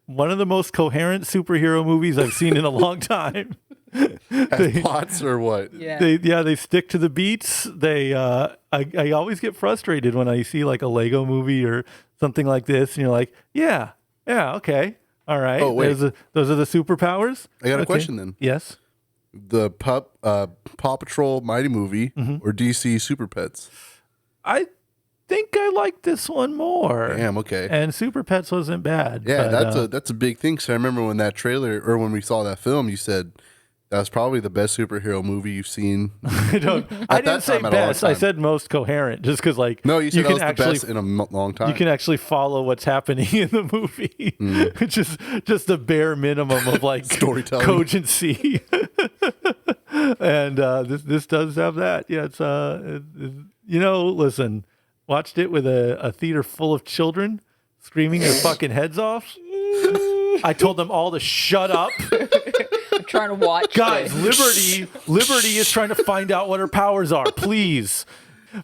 one of the most coherent superhero movies I've seen in a long time. Has plots or what? Yeah. They stick to the beats. I always get frustrated when I see like a Lego movie or something like this, and you're like, yeah, okay, all right. Oh, wait. Those are the superpowers. I got a question then. Yes. The Paw Patrol Mighty Movie or DC Super Pets? I think I like this one more. Damn, okay. And Super Pets wasn't bad. Yeah, but, that's a big thing. So I remember when that trailer, or when we saw that film, you said that was probably the best superhero movie you've seen. I didn't say best. I said most coherent, just because like no, you said that was actually, the best in a long time. You can actually follow what's happening in the movie, just the bare minimum of like storytelling, cogency. And this does have that. Yeah, it's listen, watched it with a theater full of children screaming their fucking heads off. I told them all to shut up. I'm trying to watch. Guys, Liberty is trying to find out what her powers are. Please.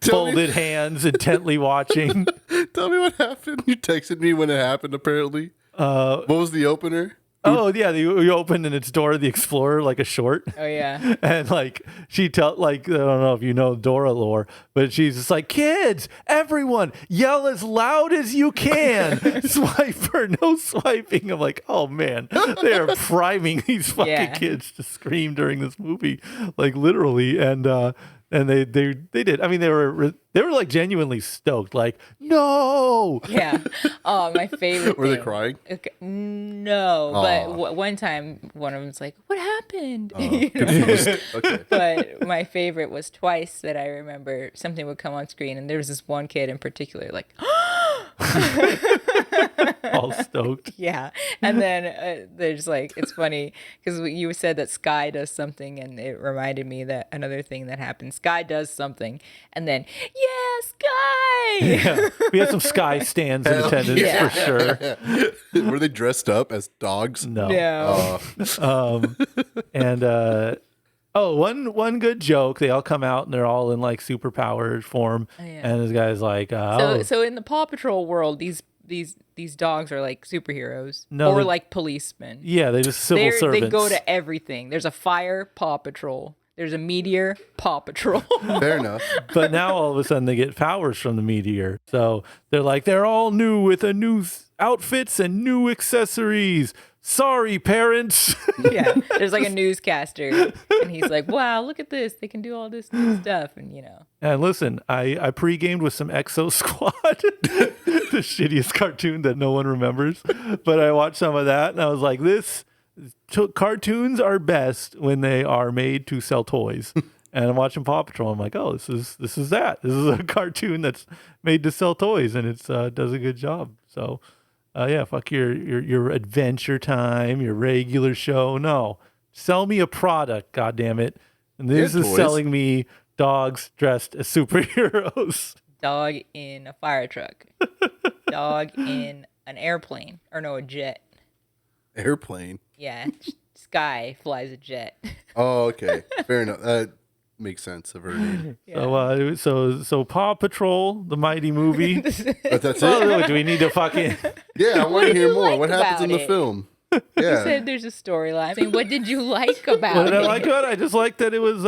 Folded hands, intently watching. Tell me what happened. You texted me when it happened, apparently. What was the opener? Oh, yeah. You opened and it's Dora the Explorer, like a short. Oh, yeah. And like I don't know if you know Dora lore, but she's just like, kids, everyone, yell as loud as you can. Swipe or no swiping. I'm like, oh, man, they are priming these fucking kids to scream during this movie, like literally. And they did. I mean, they were like genuinely stoked. Like, no. Yeah. Oh, my favorite. Were they crying? Okay. No, but one time one of them's like, "What happened?" Okay. But my favorite was twice that I remember something would come on screen, and there was this one kid in particular, like, all stoked. Yeah. And then there's like, it's funny because you said that Sky does something, and it reminded me that another thing that happened. Sky does something, and then, yeah, Sky! Yeah. We had some Sky stands in attendance for sure. Were they dressed up as dogs? No. One good joke. They all come out and they're all in like superpowered form. Oh, yeah. And this guy's like, So in the Paw Patrol world, these dogs are like superheroes or like policemen. Yeah, they're just civil servants. They go to everything. There's a fire, Paw Patrol. There's a meteor, Paw Patrol. Fair enough. But now all of a sudden they get powers from the meteor. So they're all new with a new outfits and new accessories. Sorry, parents. Yeah, there's like a newscaster, and he's like, "Wow, look at this! They can do all this new stuff." And And listen, I pre-gamed with some Exo Squad, the shittiest cartoon that no one remembers. But I watched some of that, and I was like, cartoons are best when they are made to sell toys. And I'm watching Paw Patrol. I'm like, oh, this is that. This is a cartoon that's made to sell toys, and it does a good job. So. Fuck your Adventure Time, your regular show. No, sell me a product, goddammit. And this is selling me dogs dressed as superheroes. Dog in a fire truck. Dog in an airplane. Or no, a jet. Airplane? Yeah, Sky flies a jet. Oh, okay. Fair enough. That makes sense. I've heard it. Yeah. So Paw Patrol, the Mighty Movie. But that's it? Do we need to fucking... Yeah, I want to hear more. What happens in the film? Yeah. You said there's a storyline. I mean, what did you like about it? What did I like about it? I just liked that it was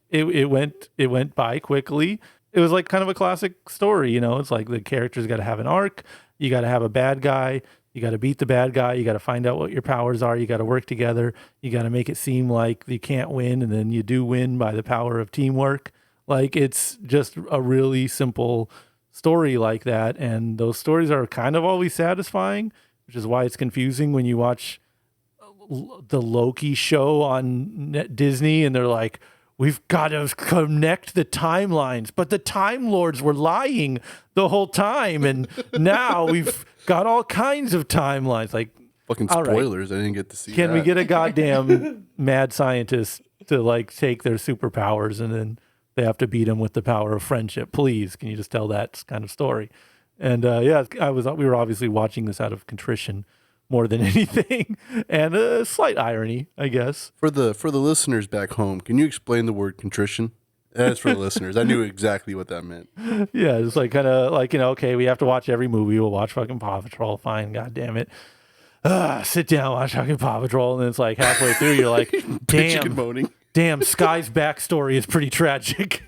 it went by quickly. It was like kind of a classic story, It's like the characters got to have an arc. You got to have a bad guy. You got to beat the bad guy. You got to find out what your powers are. You got to work together. You got to make it seem like you can't win, and then you do win by the power of teamwork. Like, it's just a really simple story like that. And those stories are kind of always satisfying, which is why it's confusing when you watch the Loki show on Disney and they're like, we've got to connect the timelines, but the Time Lords were lying the whole time. And now we've got all kinds of timelines. Like, fucking spoilers. Right. I didn't get to see Can we get a goddamn mad scientist to like take their superpowers and then they have to beat them with the power of friendship? Please, can you just tell that kind of story? And we were obviously watching this out of contrition more than anything, and a slight irony, I guess. For the listeners back home, can you explain the word contrition? That's for the listeners. I knew exactly what that meant. Yeah, it's like kind of like, okay, we have to watch every movie. We'll watch fucking Paw Patrol. Fine, God damn it. Sit down, watch fucking Paw Patrol, and then it's like halfway through, you're like, damn, Sky's backstory is pretty tragic.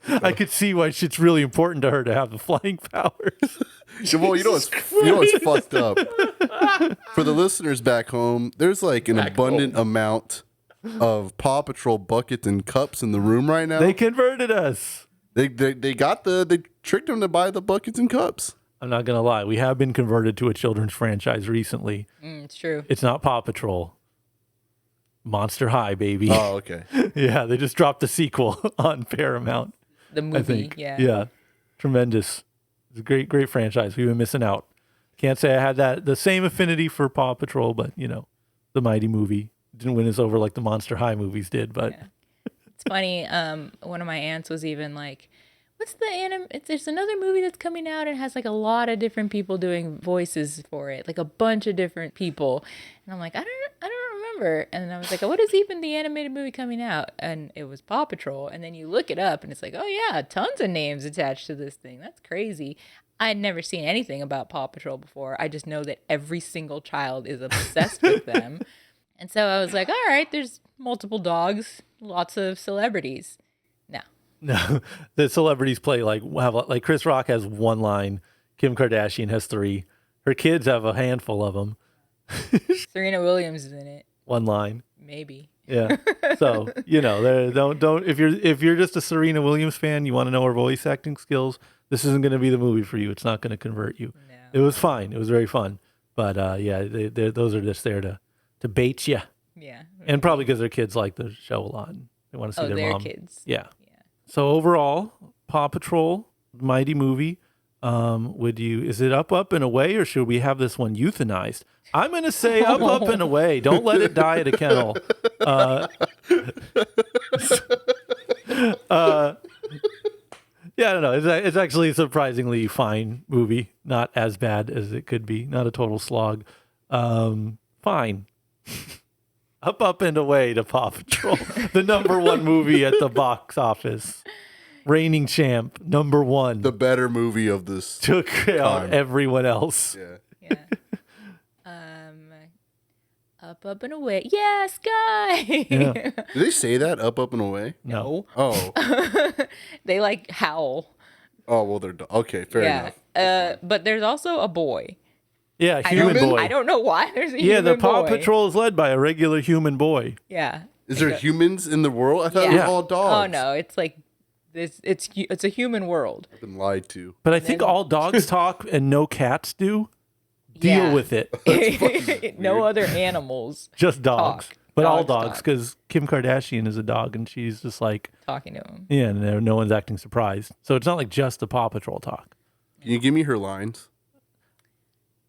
I could see why it's really important to her to have the flying powers. Well, you know what's fucked up? For the listeners back home, there's like an abundant amount of Paw Patrol buckets and cups in the room right now. They converted us. They tricked him to buy the buckets and cups. I'm not going to lie. We have been converted to a children's franchise recently. It's true. It's not Paw Patrol. Monster High, baby. Oh, okay. Yeah, they just dropped the sequel on Paramount. The movie, I think. yeah. Yeah. Tremendous. It's a great franchise. We've been missing out. Can't say I had the same affinity for Paw Patrol, but the Mighty movie didn't win us over like the Monster High movies did. But it's funny. One of my aunts was even like, "What's the There's another movie that's coming out and has like a lot of different people doing voices for it, like a bunch of different people." And I'm like, I don't remember. And then I was like, "What is even the animated movie coming out?" And it was Paw Patrol. And then you look it up, and it's like, "Oh yeah, tons of names attached to this thing. That's crazy." I had never seen anything about Paw Patrol before. I just know that every single child is obsessed with them. And so I was like, all right, there's multiple dogs, lots of celebrities. no, the celebrities play like Chris Rock has one line. Kim Kardashian has 3. Her kids have a handful of them. Serena Williams is in it. One line. Maybe. Yeah. So, don't if you're just a Serena Williams fan, you want to know her voice acting skills, this isn't going to be the movie for you. It's not going to convert you. No. It was fine. It was very fun. But those are just there to bait you. Yeah. And probably because their kids like the show a lot. And they want to see their mom. Kids. Yeah. So overall, Paw Patrol, Mighty movie. Is it up and away, or should we have this one euthanized? I'm going to say up and away. Don't let it die at a kennel. Yeah, I don't know. It's actually a surprisingly fine movie. Not as bad as it could be. Not a total slog. Fine. Up and away to Paw Patrol, the #1 movie at the box office. Reigning champ, #1. The better movie of this. Took out everyone else. Yeah. Yeah. Up and away. Yeah, Sky. Yeah. Did they say that? Up and away? No. Oh. They like howl. Oh, well, they're okay. Fair enough. But there's also a boy. Yeah, human boy. I don't know why there's a Yeah, human the Paw boy. Patrol is led by a regular human boy. Yeah. Is there humans in the world? I thought it was all dogs. Oh no, it's like this. It's a human world. I've been lied to. But I think all dogs talk and no cats do. Deal Yeah. with it. No other animals Just dogs. Talk. But all Dogs dogs, talk. because Kim Kardashian is a dog and she's just like, talking to him. yeah, and no one's acting surprised. So it's not like just the Paw Patrol talk. Can you give me her lines?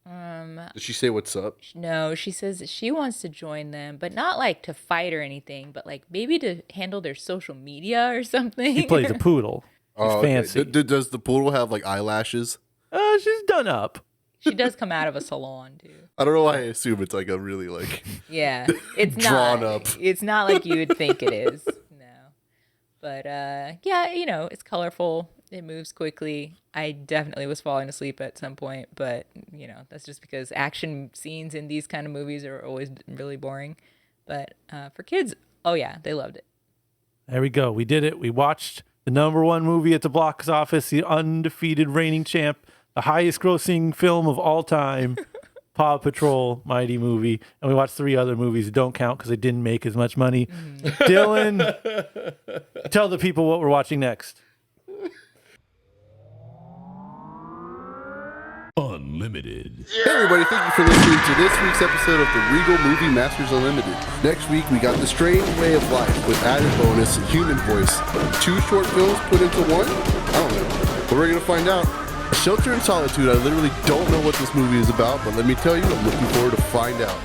Does she say what's up? No, she says that she wants to join them, but not like to fight or anything, but like maybe to handle their social media or something. He plays a poodle. He's Oh, okay. fancy. Does the poodle have like eyelashes? She's done up. She does come out of a salon too. I don't know why I assume it's like a really like Yeah, it's Drawn not up. It's not like you would think it is. No, but yeah, it's colorful. It moves quickly. I definitely was falling asleep at some point, but that's just because action scenes in these kind of movies are always really boring. But for kids, oh yeah, they loved it. There we go. We did it. We watched the #1 movie at the box office, the undefeated reigning champ, the highest grossing film of all time, Paw Patrol, Mighty movie. And we watched 3 other movies that don't count because they didn't make as much money. Dylan, tell the people what we're watching next. Unlimited. Hey everybody, thank you for listening to this week's episode of the Regal Movie Masters Unlimited. Next week we got The Strange Way of Life with added bonus human voice. 2 short films put into one? I don't know. But we're going to find out. Shelter in Solitude, I literally don't know what this movie is about, but let me tell you, I'm looking forward to find out.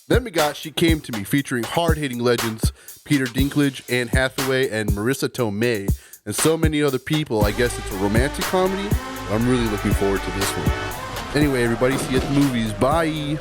Then we got She Came to Me, featuring hard-hitting legends Peter Dinklage, Anne Hathaway, and Marissa Tomei, and so many other people. I guess it's a romantic comedy. I'm really looking forward to this one. Anyway, everybody, see you at the movies. Bye.